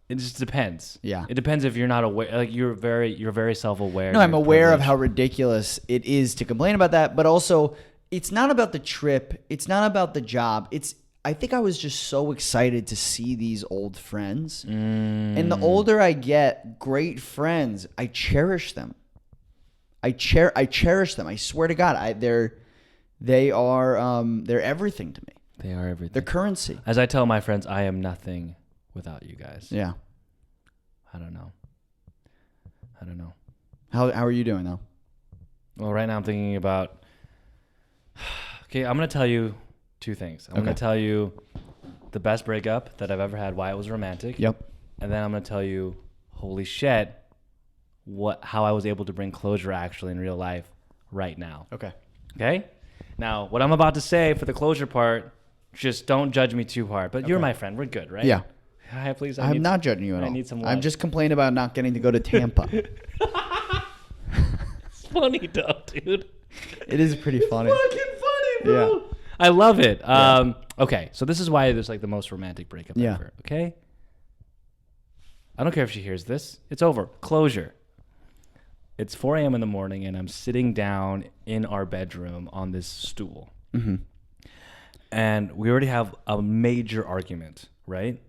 Speaker 1: it just depends.
Speaker 2: Yeah.
Speaker 1: It depends if you're not aware. Like you're very self-aware.
Speaker 2: No, I'm aware of how ridiculous it is to complain about that, but also it's not about the trip. It's not about the job. I think I was just so excited to see these old friends. And the older I get, great friends, I cherish them. I cherish them. I swear to God, they're everything to me.
Speaker 1: They are everything.
Speaker 2: They're currency.
Speaker 1: As I tell my friends, I am nothing without you guys.
Speaker 2: Yeah.
Speaker 1: I don't know.
Speaker 2: How are you doing though?
Speaker 1: Well, right now I'm thinking about. Okay, I'm gonna tell you two things. I'm gonna tell you the best breakup that I've ever had, why it was romantic.
Speaker 2: Yep.
Speaker 1: And then I'm gonna tell you, holy shit, how I was able to bring closure actually in real life right now. Okay. Now, what I'm about to say for the closure part, just don't judge me too hard. But you're my friend. We're good, right?
Speaker 2: Yeah.
Speaker 1: Hi, please.
Speaker 2: I'm not judging you at all.
Speaker 1: I need some love.
Speaker 2: I'm just complaining about not getting to go to Tampa.
Speaker 1: It's funny though, dude.
Speaker 2: It is pretty funny.
Speaker 1: It's fucking funny, bro.
Speaker 2: Yeah.
Speaker 1: I love it. Okay, so this is why there's like the most romantic breakup ever. Okay. I don't care if she hears this. It's over. Closure. It's 4 a.m. in the morning, and I'm sitting down in our bedroom on this stool. Mm-hmm. And we already have a major argument, right?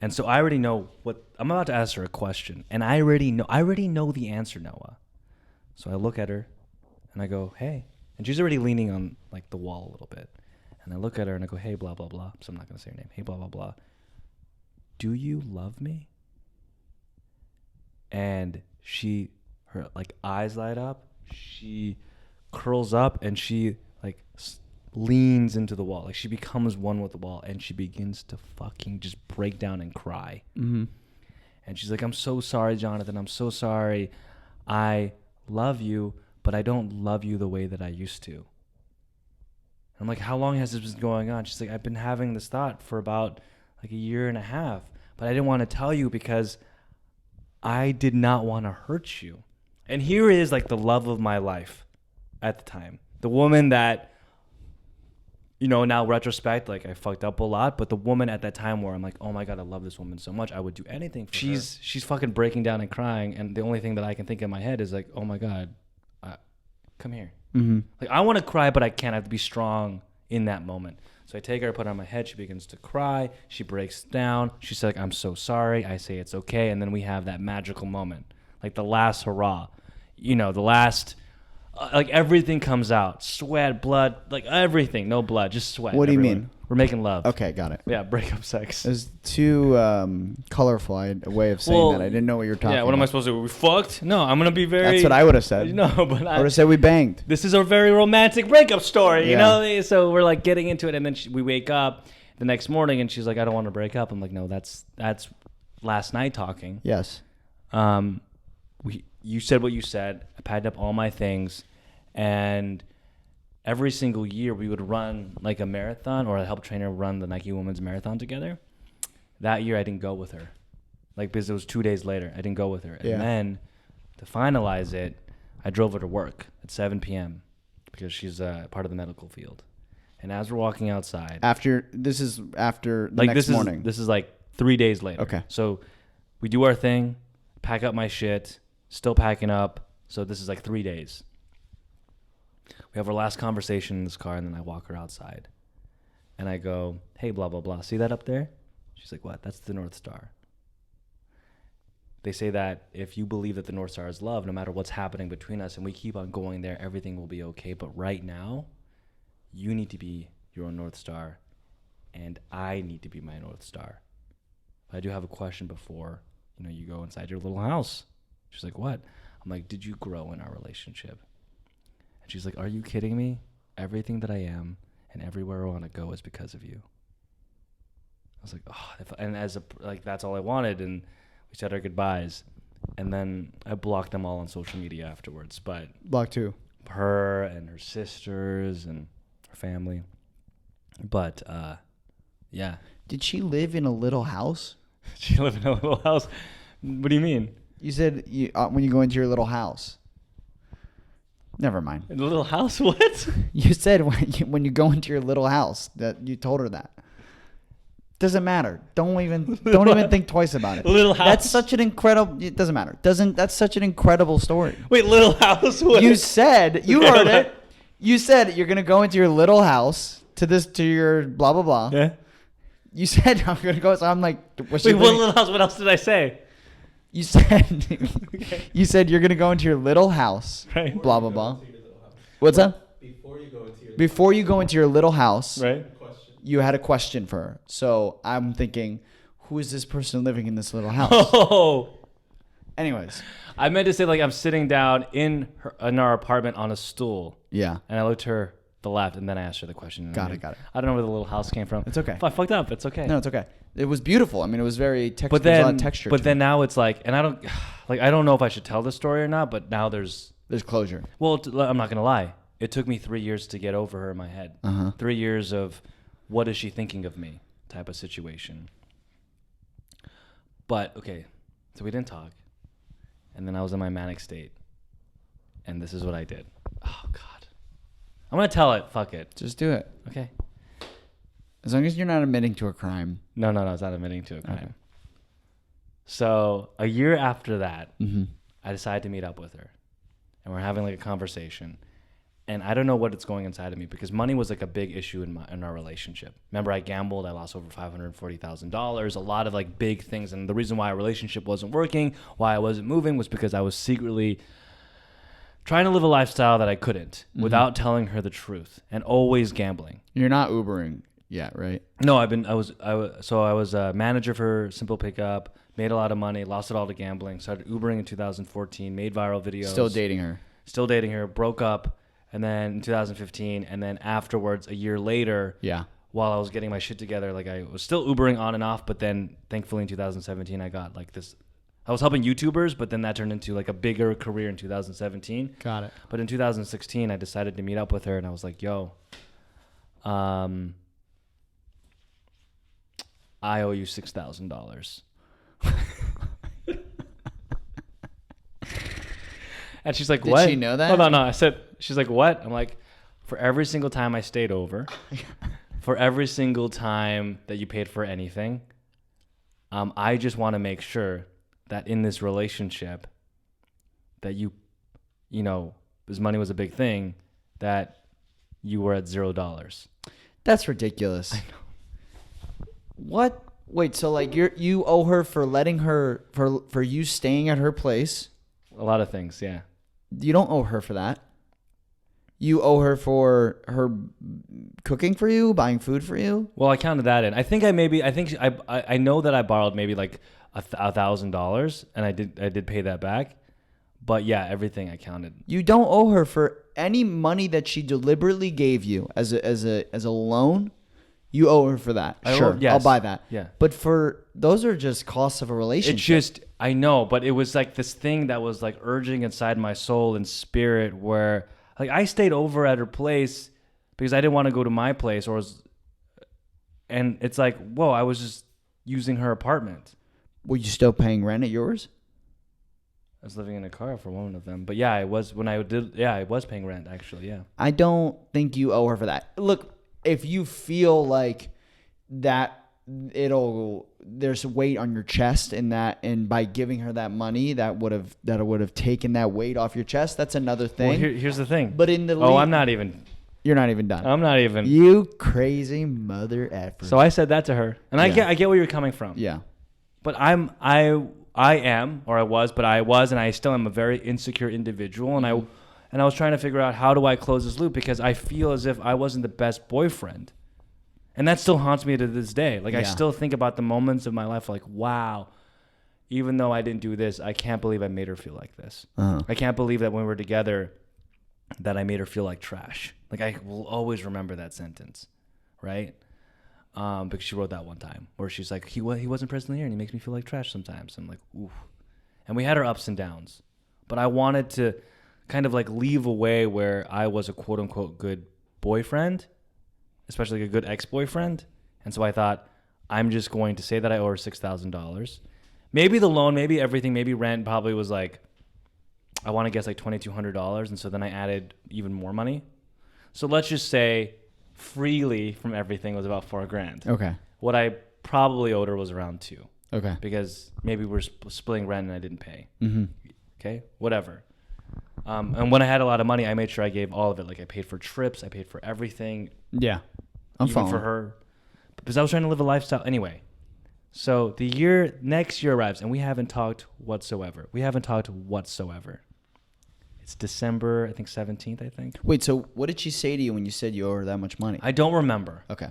Speaker 1: And so I already know what I'm about to ask her a question, and I already know the answer, Noah. So I look at her and I go, "Hey." And she's already leaning on like the wall a little bit. And I look at her and I go, "Hey, blah blah blah." So I'm not going to say her name. "Hey, blah blah blah. Do you love me?" And her like eyes light up. She curls up and she like leans into the wall. Like she becomes one with the wall and she begins to fucking just break down and cry.
Speaker 2: Mm-hmm.
Speaker 1: And she's like, "I'm so sorry, Jonathan. I'm so sorry. I love you, but I don't love you the way that I used to." And I'm like, "How long has this been going on?" She's like, "I've been having this thought for about like a year and a half, but I didn't want to tell you because I did not want to hurt you." And here is like the love of my life at the time. The woman that, now retrospect, like I fucked up a lot, but the woman at that time where I'm like, "Oh my God, I love this woman so much. I would do anything for her." She's fucking breaking down and crying. And the only thing that I can think in my head is like, "Oh my God, come here."
Speaker 2: Mm-hmm.
Speaker 1: Like I want to cry, but I can't. I have to be strong in that moment. So I take her, I put her on my head. She begins to cry. She breaks down. She's like, "I'm so sorry." I say, "It's okay." And then we have that magical moment, like the last hurrah, the last, like everything comes out, sweat, blood, like everything, no blood, just sweat.
Speaker 2: What do you mean?
Speaker 1: We're making love.
Speaker 2: Okay, got it.
Speaker 1: Yeah, breakup sex.
Speaker 2: It was too colorful a way of saying that. I didn't know what you were talking about.
Speaker 1: Yeah, what am I supposed to do? We fucked? No, I'm going to be very...
Speaker 2: That's what I would have said.
Speaker 1: No, but
Speaker 2: I would have said we banged.
Speaker 1: This is a very romantic breakup story, you know? So we're like getting into it, and then we wake up the next morning, and she's like, "I don't want to break up." I'm like, "No, that's last night talking."
Speaker 2: Yes.
Speaker 1: You said what you said. I packed up all my things, and every single year we would run like a marathon, or I helped trainer run the Nike Women's Marathon together. That year I didn't go with her, like because it was 2 days later. I didn't go with her, and then to finalize it, I drove her to work at 7 p.m. because she's part of the medical field. And as we're walking outside,
Speaker 2: This is after the
Speaker 1: like
Speaker 2: next morning.
Speaker 1: This is like 3 days later.
Speaker 2: Okay.
Speaker 1: So we do our thing, pack up my shit, still packing up. So this is like 3 days. We have our last conversation in this car, and then I walk her outside. And I go, "Hey, blah, blah, blah. See that up there?" She's like, "What?" "That's the North Star." They say that if you believe that the North Star is love, no matter what's happening between us, and we keep on going there, everything will be okay. But right now, you need to be your own North Star, and I need to be my North Star. I do have a question before, you go inside your little house. She's like, "What?" I'm like, "Did you grow in our relationship?" And she's like, "Are you kidding me? Everything that I am and everywhere I want to go is because of you." I was like, "Oh," and that's all I wanted. And we said our goodbyes. And then I blocked them all on social media afterwards. But
Speaker 2: Blocked who?
Speaker 1: her and her sisters and her family. But yeah.
Speaker 2: Did she live in a little house?
Speaker 1: She lived in a little house. What do you mean?
Speaker 2: You said when you go into your little house. Never mind.
Speaker 1: In a little house? What?
Speaker 2: You said when you go into your little house that you told her that. Doesn't matter. Don't even think twice about it.
Speaker 1: Little house.
Speaker 2: That's such an incredible. It doesn't matter. That's such an incredible story.
Speaker 1: Wait, little house? What?
Speaker 2: You said you heard it. You said you're gonna go into your little house to your blah blah blah.
Speaker 1: Yeah.
Speaker 2: You said I'm gonna go. So I'm like,
Speaker 1: wait, what little house? What else did I say?
Speaker 2: You said you said you're gonna go into your little house.
Speaker 1: Right.
Speaker 2: Blah blah blah. What's that? Before you go into your little house.
Speaker 1: Right.
Speaker 2: You had a question for her. So I'm thinking, who is this person living in this little house?
Speaker 1: Oh.
Speaker 2: Anyways.
Speaker 1: I meant to say like I'm sitting down in our apartment on a stool.
Speaker 2: Yeah.
Speaker 1: And I looked to her the left, and then I asked her the question.
Speaker 2: Got it.
Speaker 1: I don't know where the little house came from.
Speaker 2: It's okay.
Speaker 1: If I fucked up, it's okay.
Speaker 2: No, it's okay. It was beautiful. I mean, it was very
Speaker 1: but then,
Speaker 2: a lot of texture.
Speaker 1: But then now it's like, and I don't know if I should tell this story or not, but now there's
Speaker 2: closure.
Speaker 1: Well, I'm not going to lie. It took me 3 years to get over her in my head. 3 years of what is she thinking of me type of situation. But, okay, so we didn't talk. And then I was in my manic state. And this is what I did. Oh, God. I'm going to tell it. Fuck it.
Speaker 2: Just do it.
Speaker 1: Okay.
Speaker 2: As long as you're not admitting to a crime.
Speaker 1: No, it's not admitting to a crime.
Speaker 2: Okay.
Speaker 1: So a year after that,
Speaker 2: Mm-hmm.
Speaker 1: I decided to meet up with her. And we're having like a conversation. And I don't know what it's going inside of me because money was like a big issue in our relationship. Remember, I gambled. I lost over $540,000. A lot of like big things. And the reason why our relationship wasn't working, why I wasn't moving, was because I was secretly trying to live a lifestyle that I couldn't without telling her the truth and always gambling.
Speaker 2: You're not Ubering yet, right?
Speaker 1: No, I was a manager for Simple Pickup, made a lot of money, lost it all to gambling, started Ubering in 2014, made viral videos.
Speaker 2: Still dating her,
Speaker 1: broke up. And then in 2015, and then afterwards, a year later, while I was getting my shit together, like I was still Ubering on and off, but then thankfully in 2017, I got like this. I was helping YouTubers, but then that turned into like a bigger career in 2017.
Speaker 2: Got it.
Speaker 1: But in 2016, I decided to meet up with her, and I was like, yo, I owe you $6,000. And she's like, what?
Speaker 2: Did she know that?
Speaker 1: Hold on, no. I said, she's like, what? I'm like, for every single time I stayed over, for every single time that you paid for anything, I just want to make sure that in this relationship that you know, because money was a big thing, that you were at $0.
Speaker 2: That's ridiculous. I know. What? Wait, so like you owe her for letting her, for you staying at her place?
Speaker 1: A lot of things, yeah.
Speaker 2: You don't owe her for that. You owe her for her cooking for you, buying food for you.
Speaker 1: Well, I counted that in. I know that I borrowed maybe like $1,000, and I did pay that back. But yeah, everything I counted.
Speaker 2: You don't owe her for any money that she deliberately gave you as a loan. You owe her for that. Yes. I'll buy that.
Speaker 1: Yeah.
Speaker 2: But those are just costs of a relationship.
Speaker 1: I know, but it was like this thing that was like urging inside my soul and spirit where like I stayed over at her place because I didn't want to go to my place and it's like, whoa, I was just using her apartment.
Speaker 2: Were you still paying rent at yours?
Speaker 1: I was living in a car for one of them. But yeah, I was paying rent actually, yeah.
Speaker 2: I don't think you owe her for that. Look, if you feel like that there's a weight on your chest in that, and by giving her that money that would have taken that weight off your chest, that's another thing.
Speaker 1: Well, here's the thing.
Speaker 2: But in the
Speaker 1: I'm not even.
Speaker 2: You're not even done.
Speaker 1: I'm not even.
Speaker 2: You crazy mother effer.
Speaker 1: So I said that to her, and I get where you're coming from.
Speaker 2: Yeah.
Speaker 1: But I was, and I still am a very insecure individual, and I was trying to figure out how do I close this loop because I feel as if I wasn't the best boyfriend. And that still haunts me to this day. Like, I still think about the moments of my life like, wow, even though I didn't do this, I can't believe I made her feel like this. Uh-huh. I can't believe that when we were together that I made her feel like trash. Like, I will always remember that sentence, right? Because she wrote that one time where she's like, he wasn't present here and he makes me feel like trash sometimes. I'm like, ooh. And we had our ups and downs. But I wanted to kind of like leave a way where I was a quote unquote good boyfriend, especially like a good ex-boyfriend. And so I thought, I'm just going to say that I owe her $6,000. Maybe the loan, maybe everything, maybe rent probably was like, I want to guess like $2,200. And so then I added even more money. So let's just say freely from everything was about $4,000.
Speaker 2: Okay.
Speaker 1: What I probably owed her was around $2,000.
Speaker 2: Okay.
Speaker 1: Because maybe we're splitting rent and I didn't pay. Mm-hmm. Okay. Whatever. And when I had a lot of money, I made sure I gave all of it. Like I paid for trips, I paid for everything.
Speaker 2: Yeah. I'm
Speaker 1: even for her. Because I was trying to live a lifestyle anyway. So next year arrives and we haven't talked whatsoever. It's December, I think 17th, I think.
Speaker 2: Wait, so what did she say to you when you said you owe her that much money?
Speaker 1: I don't remember.
Speaker 2: Okay.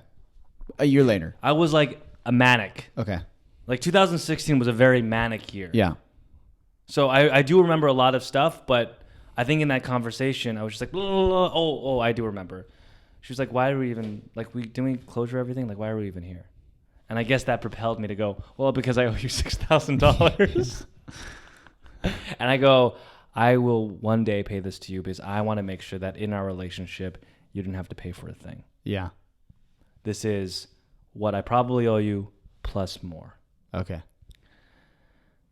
Speaker 2: A year later.
Speaker 1: I was like a manic.
Speaker 2: Okay.
Speaker 1: Like 2016 was a very manic year.
Speaker 2: Yeah. So
Speaker 1: I do remember a lot of stuff, but I think in that conversation, I was just like, oh, I do remember. She was like, why are we even, like, didn't we closure everything? Like, why are we even here? And I guess that propelled me to go, well, because I owe you $6,000. And I go, I will one day pay this to you because I want to make sure that in our relationship, you didn't have to pay for a thing.
Speaker 2: Yeah.
Speaker 1: This is what I probably owe you plus more.
Speaker 2: Okay.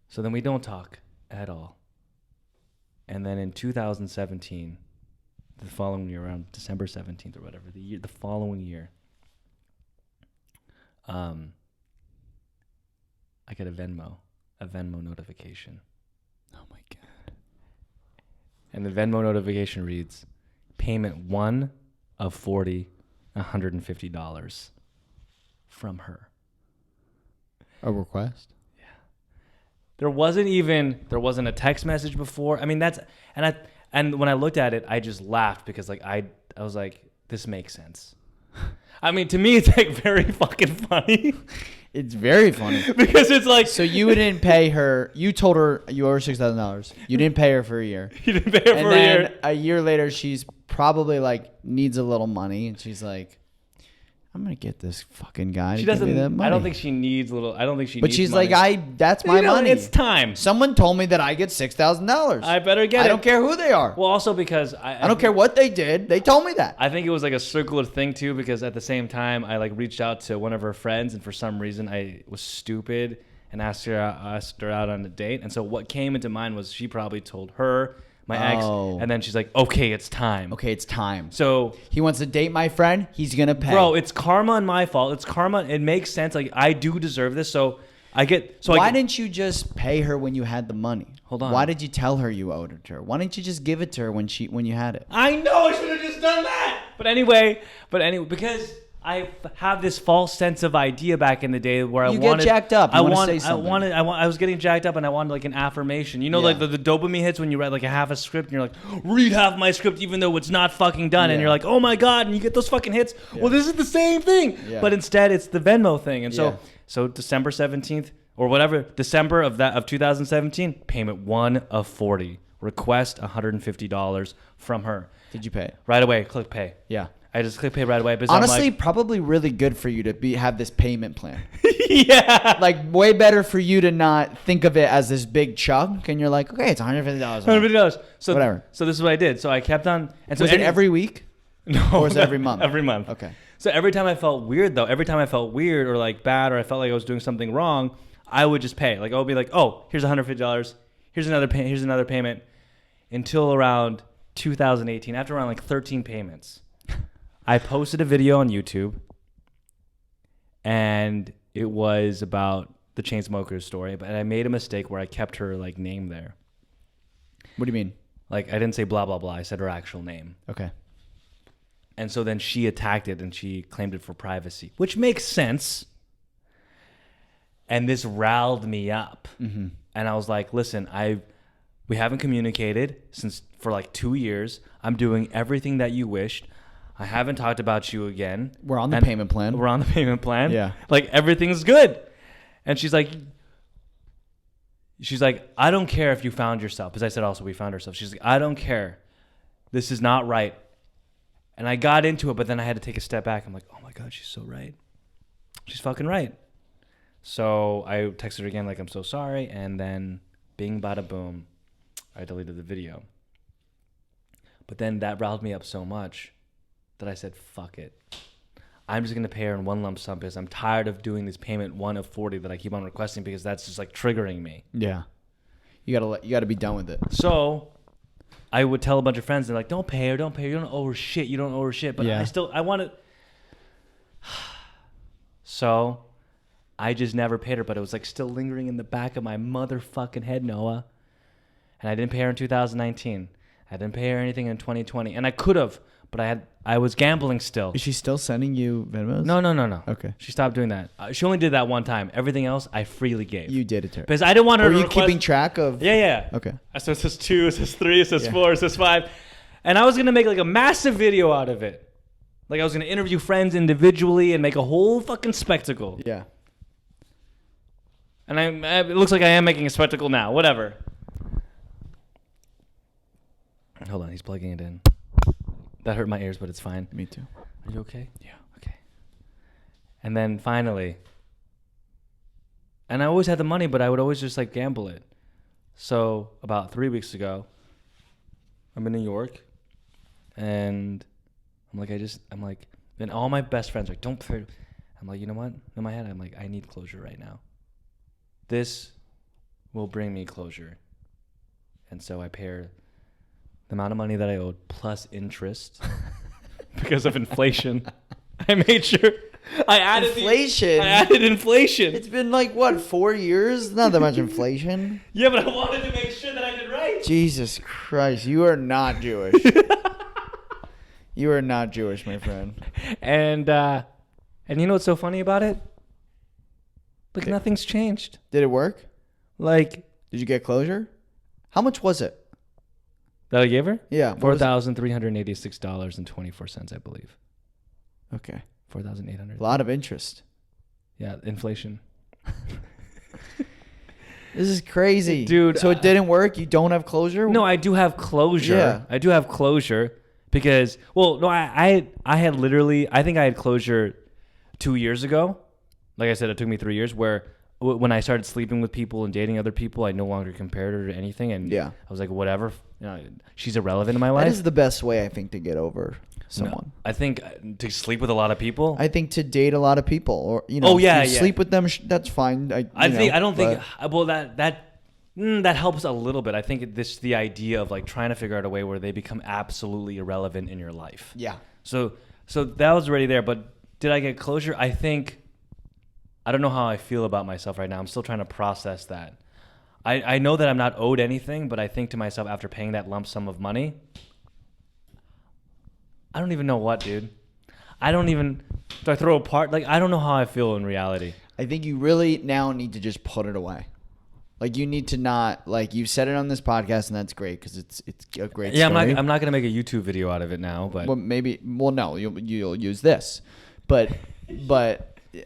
Speaker 1: So then we don't talk at all. And then in 2017, the following year, around December 17th or whatever, the following year, I get a Venmo notification.
Speaker 2: Oh my God.
Speaker 1: And the Venmo notification reads, payment 1 of 40, $150 from her.
Speaker 3: A request?
Speaker 1: There wasn't a text message before. I mean, and when I looked at it, I just laughed because like I was like, this makes sense. I mean, to me, it's like very fucking funny.
Speaker 2: It's very funny.
Speaker 1: Because it's like,
Speaker 2: so you didn't pay her. You told her you owe her $6,000. You didn't pay her for a year.
Speaker 1: You didn't pay her for a year.
Speaker 2: And then a year later, she's probably like needs a little money, and she's like, I'm gonna get this fucking guy.
Speaker 1: She
Speaker 2: to give me that
Speaker 1: doesn't.
Speaker 2: money.
Speaker 1: I don't think she needs little. I don't think she.
Speaker 2: But
Speaker 1: needs
Speaker 2: she's
Speaker 1: money.
Speaker 2: like, that's my money.
Speaker 1: It's time.
Speaker 2: Someone told me that I get $6,000.
Speaker 1: I better get it.
Speaker 2: I don't care who they are.
Speaker 1: Well, also because
Speaker 2: I don't care what they did. They told me that.
Speaker 1: I think it was like a circular thing too, because at the same time I like reached out to one of her friends, and for some reason I was stupid and asked her out on a date. And so what came into mind was she probably told her, my ex, and then she's like, okay, it's time.
Speaker 2: Okay, it's time.
Speaker 1: So
Speaker 2: he wants to date my friend. He's gonna pay.
Speaker 1: Bro, it's karma on my fault. It's karma. It makes sense. Like I do deserve this. So I get. So
Speaker 2: why didn't you just pay her when you had the money?
Speaker 1: Hold on.
Speaker 2: Why did you tell her you owed it to her? Why didn't you just give it to her when you had it?
Speaker 1: I know I should have just done that. But anyway, because I have this false sense of idea back in the day where
Speaker 2: you get jacked up. You want to say something.
Speaker 1: I was getting jacked up and I wanted like an affirmation. You know, like the dopamine hits when you write like a half a script and you're like, read half my script even though it's not fucking done. And you're like, oh my God. And you get those fucking hits. Well, this is the same thing. But instead it's the Venmo thing. And so December 17th or whatever, December of 2017, payment 1 of 40. Request $150 from her.
Speaker 2: Did you pay?
Speaker 1: Right away. Click pay.
Speaker 2: Yeah.
Speaker 1: I just click pay right away. Because
Speaker 2: honestly, probably really good for you to have this payment plan.
Speaker 1: Yeah.
Speaker 2: Like way better for you to not think of it as this big chunk, and you're like, okay, it's $150.
Speaker 1: $150. So
Speaker 2: whatever.
Speaker 1: So this is what I did. So I kept on. And so
Speaker 2: was it every week?
Speaker 1: No.
Speaker 2: Or was it every month?
Speaker 1: Every month.
Speaker 2: Okay.
Speaker 1: So every time I felt weird or like bad or I felt like I was doing something wrong, I would just pay. Like I would be like, oh, here's $150. Here's another payment. Until around 2018, after around like 13 payments. I posted a video on YouTube, and it was about the Chainsmokers story, but I made a mistake where I kept her like name there.
Speaker 2: What do you mean?
Speaker 1: Like I didn't say blah blah blah. I said her actual name.
Speaker 2: Okay.
Speaker 1: And so then she attacked it and she claimed it for privacy, which makes sense. And this riled me up, and I was like, "Listen, we haven't communicated for like 2 years. I'm doing everything that you wished. I haven't talked about you again.
Speaker 2: We're on the payment plan.
Speaker 1: We're on the payment plan.
Speaker 2: Yeah.
Speaker 1: Like everything's good." And she's like, I don't care if you found yourself. Because I said also we found ourselves. She's like, I don't care. This is not right. And I got into it, but then I had to take a step back. I'm like, oh my God, she's so right. She's fucking right. So I texted her again like, I'm so sorry. And then bing, bada, boom, I deleted the video. But then that riled me up so much that I said, fuck it. I'm just going to pay her in one lump sum because I'm tired of doing this payment 1 of 40 that I keep on requesting because that's just like triggering me.
Speaker 2: Yeah. You gotta be done with it.
Speaker 1: So I would tell a bunch of friends, they're like, don't pay her. You don't owe her shit. But I want to. So I just never paid her, but it was like still lingering in the back of my motherfucking head, Noah. And I didn't pay her in 2019. I didn't pay her anything in 2020. And I could have, but I was gambling still.
Speaker 2: Is she still sending you Venmos?
Speaker 1: No.
Speaker 2: Okay.
Speaker 1: She stopped doing that. She only did that one time. Everything else, I freely gave.
Speaker 2: You did it to her.
Speaker 1: Because I didn't want her to
Speaker 2: Were you
Speaker 1: request...
Speaker 2: keeping track of...
Speaker 1: Yeah.
Speaker 2: Okay.
Speaker 1: So it says 2, it says 3, it says 4, it says 5. And I was going to make like a massive video out of it. Like I was going to interview friends individually and make a whole fucking spectacle.
Speaker 2: Yeah.
Speaker 1: And it looks like I am making a spectacle now. Whatever. Hold on, he's plugging it in. That hurt my ears, but it's fine.
Speaker 2: Me too.
Speaker 1: Are you okay? Yeah. Okay. And then finally, and I always had the money, but I would always just like gamble it. So about 3 weeks ago, I'm in New York, and I'm like, and all my best friends are like, don't pay. I'm like, you know what? In my head, I'm like, I need closure right now. This will bring me closure. And so I pay her the amount of money that I owed plus interest because of inflation. I made sure I added
Speaker 2: inflation.
Speaker 1: I added inflation.
Speaker 2: It's been like what, 4 years? Not that much inflation.
Speaker 1: Yeah, but I wanted to make sure that I did right.
Speaker 2: Jesus Christ, you are not Jewish. You are not Jewish, my friend.
Speaker 1: And you know what's so funny about it? Like, nothing's changed.
Speaker 2: Did it work?
Speaker 1: Like,
Speaker 2: Did you get closure? How much was it?
Speaker 1: that I gave her?
Speaker 2: Yeah. what was it?
Speaker 1: $4,386.24, I believe.
Speaker 2: Okay.
Speaker 1: 4,800.
Speaker 2: A lot of interest.
Speaker 1: Yeah, inflation.
Speaker 2: This is crazy.
Speaker 1: Dude,
Speaker 2: So it didn't work? You don't have closure?
Speaker 1: No, I do have closure.
Speaker 2: Yeah.
Speaker 1: I do have closure because, well, no, I had literally, I think I had closure 2 years ago. Like I said, it took me 3 years where when I started sleeping with people and dating other people, I no longer compared her to anything. And
Speaker 2: Yeah.
Speaker 1: I was like, whatever, she's irrelevant in my life.
Speaker 2: That is the best way, I think, to get over someone.
Speaker 1: No, I think to sleep with a lot of people.
Speaker 2: I think to date a lot of people, or
Speaker 1: Oh, yeah,
Speaker 2: if you
Speaker 1: yeah.
Speaker 2: sleep with them, that's fine.
Speaker 1: I don't think. Well, that helps a little bit. I think the idea of like trying to figure out a way where they become absolutely irrelevant in your life.
Speaker 2: Yeah.
Speaker 1: So that was already there. But did I get closure? I think. I don't know how I feel about myself right now. I'm still trying to process that. I know that I'm not owed anything, but I think to myself after paying that lump sum of money, I don't even know what, dude. Do I throw a part? Like, I don't know how I feel in reality.
Speaker 2: I think you really now need to just put it away. Like, you need to not, like, you said it on this podcast, and that's great because it's a great
Speaker 1: Yeah,
Speaker 2: story.
Speaker 1: I'm not gonna make a YouTube video out of it now, but
Speaker 2: Well, no, you'll use this, but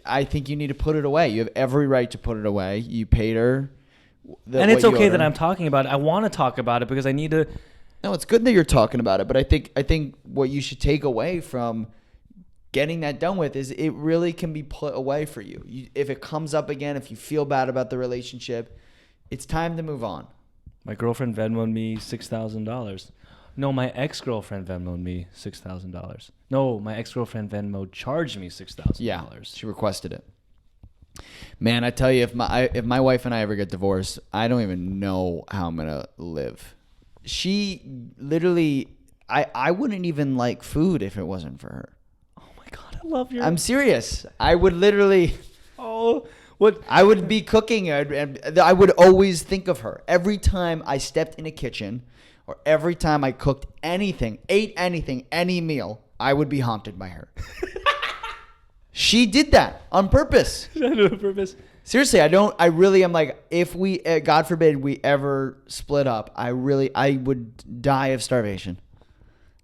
Speaker 2: I think you need to put it away. You have every right to put it away. You paid her,
Speaker 1: and it's okay that I'm talking about it. I want to talk about it because I need to.
Speaker 2: No, it's good that you're talking about it, but I think what you should take away from getting that done with is it really can be put away for you. If it comes up again, if you feel bad about the relationship, it's time to move on.
Speaker 1: My girlfriend Venmoed me $6,000. No, my ex-girlfriend Venmoed me $6,000. No, my ex-girlfriend Venmo charged me $6,000.
Speaker 2: Yeah, she requested it. Man, I tell you, if my wife and I ever get divorced, I don't even know how I'm gonna live. She literally, I wouldn't even like food if it wasn't for her.
Speaker 1: Oh my God, I love your.
Speaker 2: I'm serious. I would literally.
Speaker 1: Oh, what?
Speaker 2: I would be cooking, and I would always think of her every time I stepped in a kitchen, or every time I cooked anything, ate anything, any meal. I would be haunted by her. She did that on purpose.
Speaker 1: On purpose.
Speaker 2: Seriously, I really am like, if we, God forbid, we ever split up, I would die of starvation.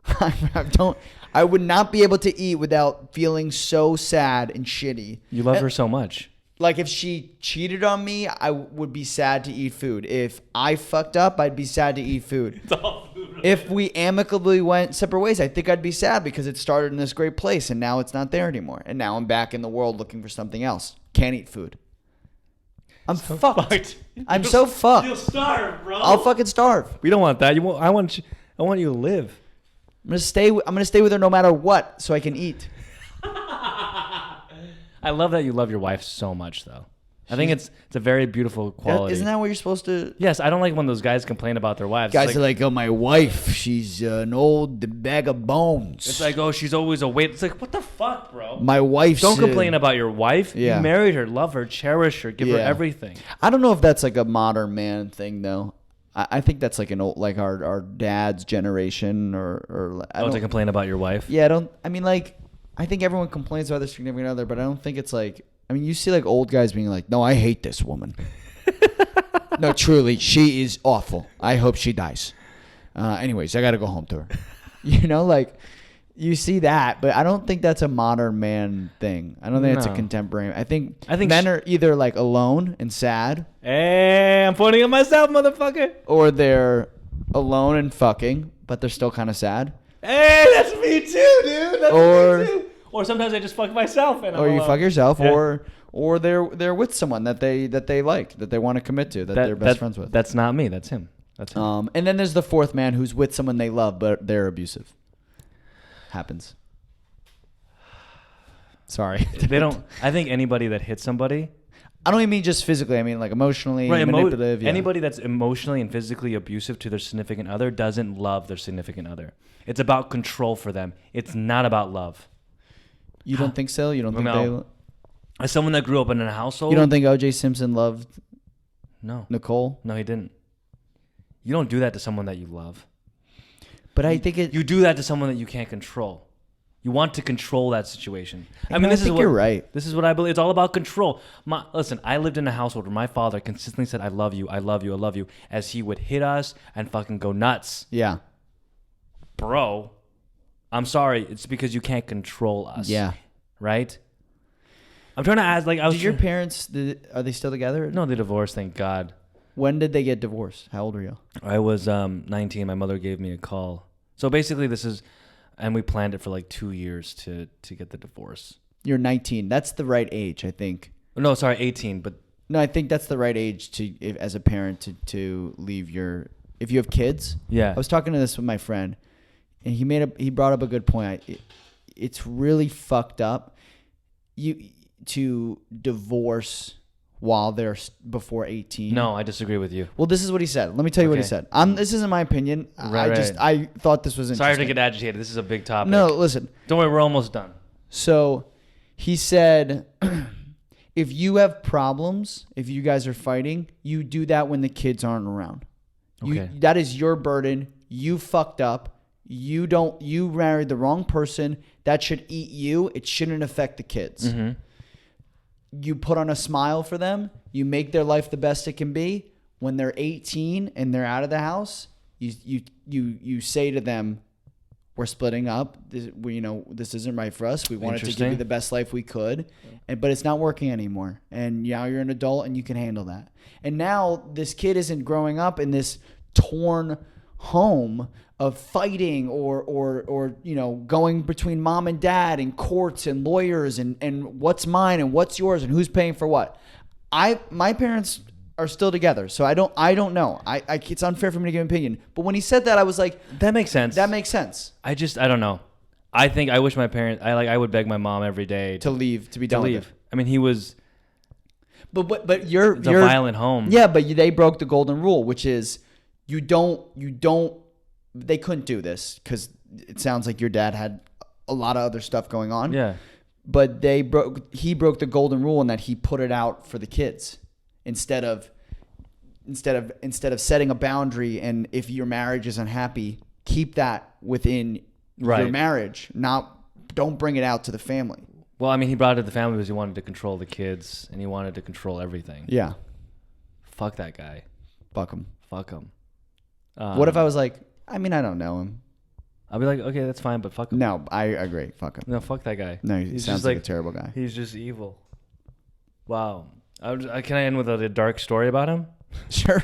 Speaker 2: I would not be able to eat without feeling so sad and shitty.
Speaker 1: You love her so much.
Speaker 2: Like, if she cheated on me, I would be sad to eat food. If I fucked up, I'd be sad to eat food.
Speaker 1: It's all food. Right?
Speaker 2: If we amicably went separate ways, I think I'd be sad because it started in this great place and now it's not there anymore. And now I'm back in the world looking for something else. Can't eat food. I'm so fucked. I'm so fucked.
Speaker 1: You'll starve, bro.
Speaker 2: I'll fucking starve.
Speaker 1: We don't want that. I want you to live.
Speaker 2: I'm gonna stay with her no matter what, so I can eat.
Speaker 1: I love that you love your wife so much, though. I think it's a very beautiful quality.
Speaker 2: Isn't that what you're supposed to?
Speaker 1: Yes, I don't like when those guys complain about their wives.
Speaker 2: Guys are like, oh, my wife, she's an old bag of bones.
Speaker 1: It's like, oh, she's always a weight. It's like, what the fuck, bro?
Speaker 2: My wife's.
Speaker 1: Don't complain about your wife.
Speaker 2: Yeah.
Speaker 1: You married her, love her, cherish her, give her everything.
Speaker 2: I don't know if that's like a modern man thing, though. I think that's like an old, like our dad's generation, or
Speaker 1: To complain about your wife.
Speaker 2: Yeah, I think everyone complains about their significant other, but I don't think it's like. I mean, you see like old guys being like, "No, I hate this woman." No, truly, she is awful. I hope she dies. Anyways, I got to go home to her. Like you see that, but I don't think that's a modern man thing. I don't think that's a contemporary. I think men are either like alone and sad.
Speaker 1: Hey, I'm pointing at myself, motherfucker.
Speaker 2: Or they're alone and fucking, but they're still kind of sad.
Speaker 1: Hey, that's me too, dude. That's me too. Or sometimes I just fuck myself and
Speaker 2: you fuck yourself,
Speaker 1: yeah.
Speaker 2: or they're with someone that they like, that they want to commit to, that they're best friends with.
Speaker 1: That's not me. That's him. That's him.
Speaker 2: And then there's the fourth man who's with someone they love, but they're abusive. Happens. Sorry.
Speaker 1: They don't. I think anybody that hits somebody.
Speaker 2: I don't even mean just physically. I mean like emotionally, manipulative. Yeah.
Speaker 1: Anybody that's emotionally and physically abusive to their significant other doesn't love their significant other. It's about control for them. It's not about love.
Speaker 2: You don't think so? You don't think
Speaker 1: no. As someone that grew up in a household.
Speaker 2: You don't think O.J. Simpson loved
Speaker 1: Nicole?
Speaker 2: No,
Speaker 1: he didn't. You don't do that to someone that you love.
Speaker 2: But I think
Speaker 1: you do that to someone that you can't control. You want to control that situation. I mean,
Speaker 2: I think you're right.
Speaker 1: This is what I believe. It's all about control. Listen, I lived in a household where my father consistently said, "I love you, I love you, I love you," as he would hit us and fucking go nuts.
Speaker 2: Yeah.
Speaker 1: Bro, I'm sorry. It's because you can't control us.
Speaker 2: Yeah.
Speaker 1: Right? I'm trying to ask, like,
Speaker 2: Did your parents, are they still together?
Speaker 1: No, they divorced, thank God.
Speaker 2: When did they get divorced? How old were you?
Speaker 1: I was 19. My mother gave me a call. So basically and we planned it for like 2 years to get the divorce.
Speaker 2: You're 19. That's the right age, I think.
Speaker 1: No, sorry, 18. But
Speaker 2: no, I think that's the right age as a parent to leave if you have kids.
Speaker 1: Yeah.
Speaker 2: I was talking to this with my friend, and he brought up a good point. It's really fucked up to divorce while they're before 18.
Speaker 1: No, I disagree with you.
Speaker 2: Well, this is what he said. Let me tell you what he said. This isn't my opinion.
Speaker 1: Right.
Speaker 2: I thought this was interesting.
Speaker 1: Sorry to get agitated. This is a big topic.
Speaker 2: No, listen.
Speaker 1: Don't worry, we're almost done.
Speaker 2: So he said, if you have problems, if you guys are fighting, you do that when the kids aren't around.
Speaker 1: Okay.
Speaker 2: That is your burden. You fucked up. You married the wrong person. That should eat you. It shouldn't affect the kids.
Speaker 1: Mm-hmm.
Speaker 2: You put on a smile for them. You make their life the best it can be. When they're 18 and they're out of the house, you say to them, "We're splitting up. This isn't right for us. We wanted to give you the best life we could, but it's not working anymore. And now you're an adult and you can handle that." And now this kid isn't growing up in this torn home of fighting or going between mom and dad and courts and lawyers and what's mine and what's yours and who's paying for what. My parents are still together, so I don't know. It's unfair for me to give an opinion. But when he said that, I was like,
Speaker 1: that makes sense.
Speaker 2: That makes sense.
Speaker 1: I don't know. I think I wish my parents. I would beg my mom every day
Speaker 2: to leave, to be done with it.
Speaker 1: I mean, he was.
Speaker 2: But it's
Speaker 1: a violent home.
Speaker 2: Yeah, but they broke the golden rule, which is you don't. They couldn't do this because it sounds like your dad had a lot of other stuff going on.
Speaker 1: Yeah.
Speaker 2: But he broke the golden rule in that he put it out for the kids instead of setting a boundary. And if your marriage is unhappy, keep that within your marriage. Don't bring it out to the family.
Speaker 1: Well, I mean, he brought it to the family because he wanted to control the kids and he wanted to control everything.
Speaker 2: Yeah.
Speaker 1: Fuck that guy.
Speaker 2: Fuck him.
Speaker 1: What
Speaker 2: if I was like, I mean, I don't know him.
Speaker 1: I'll be like, okay, that's fine, but fuck him.
Speaker 2: No, I agree. Fuck him.
Speaker 1: No, fuck that guy.
Speaker 2: No, he sounds like a terrible guy.
Speaker 1: He's just evil. Wow. Can I end with a dark story about him?
Speaker 2: Sure.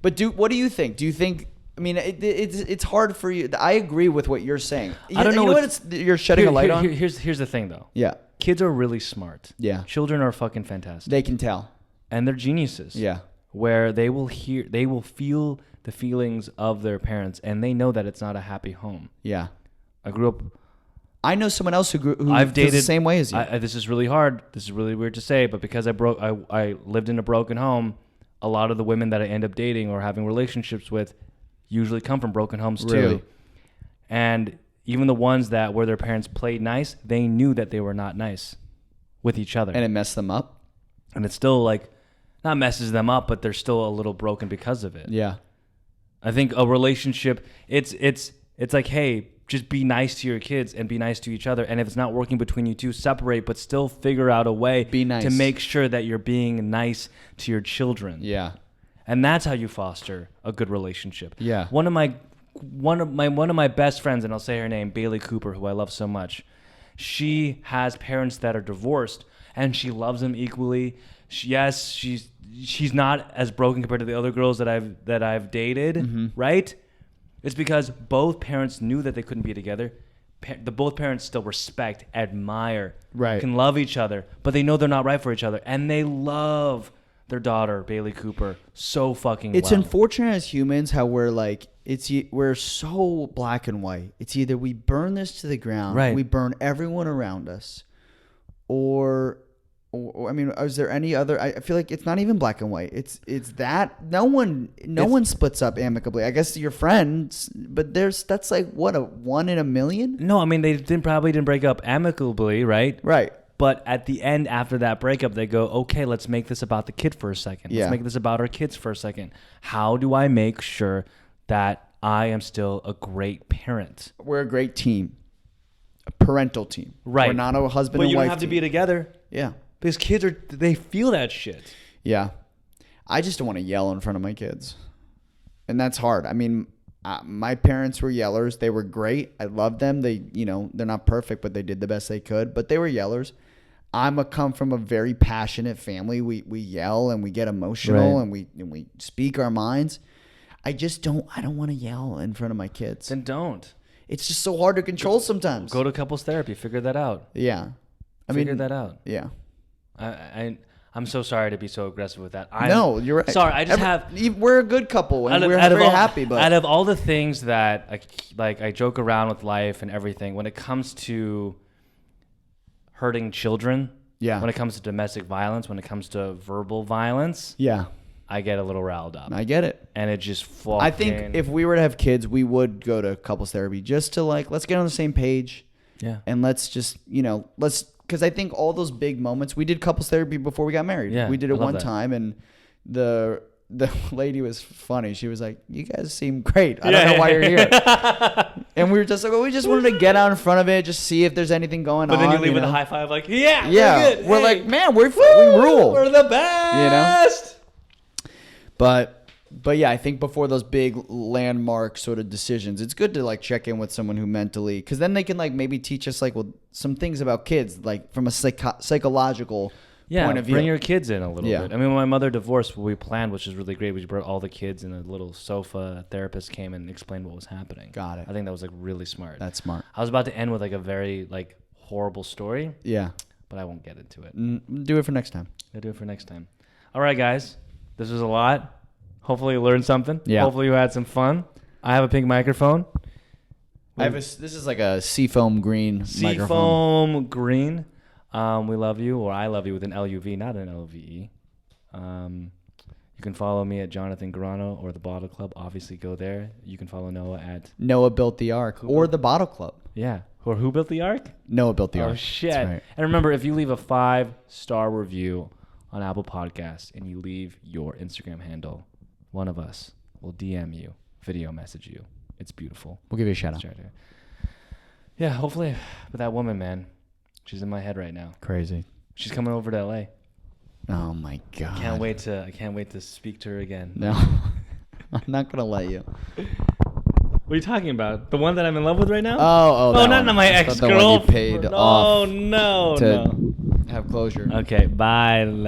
Speaker 2: But what do you think? Do you think? I mean, it's hard for you. I agree with what you're saying.
Speaker 1: I don't know
Speaker 2: what you're shedding a light on.
Speaker 1: Here's the thing, though.
Speaker 2: Yeah.
Speaker 1: Kids are really smart.
Speaker 2: Yeah.
Speaker 1: Children are fucking fantastic.
Speaker 2: They can tell.
Speaker 1: And they're geniuses.
Speaker 2: Yeah.
Speaker 1: Where they will feel the feelings of their parents, and they know that it's not a happy home.
Speaker 2: Yeah.
Speaker 1: I grew up.
Speaker 2: I know someone else who
Speaker 1: I've dated
Speaker 2: the same way as you.
Speaker 1: This is really hard. This is really weird to say, but because I lived in a broken home, a lot of the women that I end up dating or having relationships with usually come from broken homes too. And even the ones that where their parents played nice, they knew that they were not nice with each other.
Speaker 2: And it messed them up.
Speaker 1: And it's still like, not messes them up, but they're still a little broken because of it.
Speaker 2: Yeah.
Speaker 1: I think a relationship, it's like, hey, just be nice to your kids and be nice to each other. And if it's not working between you two, separate, but still figure out a way to make sure that you're being nice to your children.
Speaker 2: Yeah.
Speaker 1: And that's how you foster a good relationship.
Speaker 2: Yeah.
Speaker 1: One of my best friends, and I'll say her name, Bailey Cooper, who I love so much. She has parents that are divorced, and she loves them equally. She's not as broken compared to the other girls that I've dated, right? It's because both parents knew that they couldn't be together. Both parents still respect, admire, can love each other, but they know they're not right for each other, and they love their daughter, Bailey Cooper, so fucking
Speaker 2: It's
Speaker 1: well.
Speaker 2: unfortunate as humans how we're like, we're so black and white. It's either we burn this to the ground, we burn everyone around us, or I mean, is there any other? I feel like it's not even black and white. It's that no one splits up amicably. I guess your friends, but that's like what, a 1 in a million?
Speaker 1: No, I mean they probably didn't break up amicably, right?
Speaker 2: Right.
Speaker 1: But at the end, after that breakup, they go, okay, let's make this about the kid for a second.
Speaker 2: Yeah.
Speaker 1: Let's make this about our kids for a second. How do I make sure that I am still a great parent.
Speaker 2: We're a great team. A parental team.
Speaker 1: Right.
Speaker 2: We're not a husband
Speaker 1: But
Speaker 2: and
Speaker 1: you
Speaker 2: wife
Speaker 1: don't have to
Speaker 2: team.
Speaker 1: be together.
Speaker 2: Yeah.
Speaker 1: Because kids they feel that shit.
Speaker 2: Yeah. I just don't want to yell in front of my kids. And that's hard. I mean, my parents were yellers. They were great. I loved them. They, they're not perfect, but they did the best they could. But they were yellers. come from a very passionate family. We yell and we get emotional
Speaker 1: Right.
Speaker 2: and we speak our minds. I don't want to yell in front of my kids.
Speaker 1: Then don't.
Speaker 2: It's just so hard to control sometimes.
Speaker 1: Go to couples therapy. Figure that out.
Speaker 2: Yeah.
Speaker 1: Figure that out.
Speaker 2: Yeah.
Speaker 1: I'm so sorry to be so aggressive with that.
Speaker 2: No, you're right.
Speaker 1: Sorry, I just
Speaker 2: we're a good couple and we're very happy. But
Speaker 1: out of all the things that I joke around with life and everything, when it comes to hurting children,
Speaker 2: yeah,
Speaker 1: when it comes to domestic violence, when it comes to verbal violence,
Speaker 2: yeah,
Speaker 1: I get a little riled up.
Speaker 2: I get it.
Speaker 1: And it just fucking...
Speaker 2: I think if we were to have kids, we would go to couples therapy just to let's get on the same page.
Speaker 1: Yeah.
Speaker 2: And let's just, because I think all those big moments, we did couples therapy before we got married.
Speaker 1: Yeah,
Speaker 2: we did
Speaker 1: I
Speaker 2: it
Speaker 1: love
Speaker 2: one
Speaker 1: that.
Speaker 2: time and the lady was funny. She was like, "You guys seem great. I don't know why you're here." And we were just like, well, we just wanted to get out in front of it, just see if there's anything going on.
Speaker 1: But then you leave with a high five like, yeah,
Speaker 2: yeah.
Speaker 1: we're good.
Speaker 2: We're
Speaker 1: Hey.
Speaker 2: like, man, we rule.
Speaker 1: We're the best.
Speaker 2: But yeah, I think before those big landmark sort of decisions, it's good to check in with someone who mentally, because then they can maybe teach us some things about kids, from a psychological point of view.
Speaker 1: Bring your kids in a little
Speaker 2: Yeah.
Speaker 1: bit. I mean, when my mother divorced, what we planned, which is really great, we brought all the kids in a little sofa. A therapist came and explained what was happening.
Speaker 2: Got it.
Speaker 1: I think that was really smart.
Speaker 2: That's smart.
Speaker 1: I was about to end with a very horrible story,
Speaker 2: Yeah.
Speaker 1: but I won't get into it.
Speaker 2: Do it for next time.
Speaker 1: I'll do it for next time. All right, guys. This was a lot. Hopefully you learned something.
Speaker 2: Yeah.
Speaker 1: Hopefully you had some fun. I have a pink microphone.
Speaker 2: This is like a seafoam green microphone.
Speaker 1: Seafoam green. We love you, or I love you with an LUV, not an LVE. You can follow me at Jonathan Garano or the Bottle Club. Obviously, go there. You can follow Noah at
Speaker 2: Noah Built the Ark or the Bottle Club.
Speaker 1: or Who Built the Ark?
Speaker 2: Noah Built the Ark.
Speaker 1: Oh shit!
Speaker 2: That's right.
Speaker 1: And remember, if you leave a 5-star review on Apple Podcasts and you leave your Instagram handle, one of us will DM you, video message you. It's beautiful.
Speaker 2: We'll give you a shout out.
Speaker 1: Yeah, hopefully. But that woman, man, she's in my head right now.
Speaker 2: Crazy.
Speaker 1: She's coming over to LA.
Speaker 2: Oh my god.
Speaker 1: I can't wait to speak to her again.
Speaker 2: No. I'm not gonna let you.
Speaker 1: What are you talking about? The one that I'm in love with right now?
Speaker 2: Oh,
Speaker 1: not
Speaker 2: one.
Speaker 1: my
Speaker 2: I thought
Speaker 1: ex-girlfriend.
Speaker 2: the one you paid off
Speaker 1: No.
Speaker 2: to have closure.
Speaker 1: Okay, bye.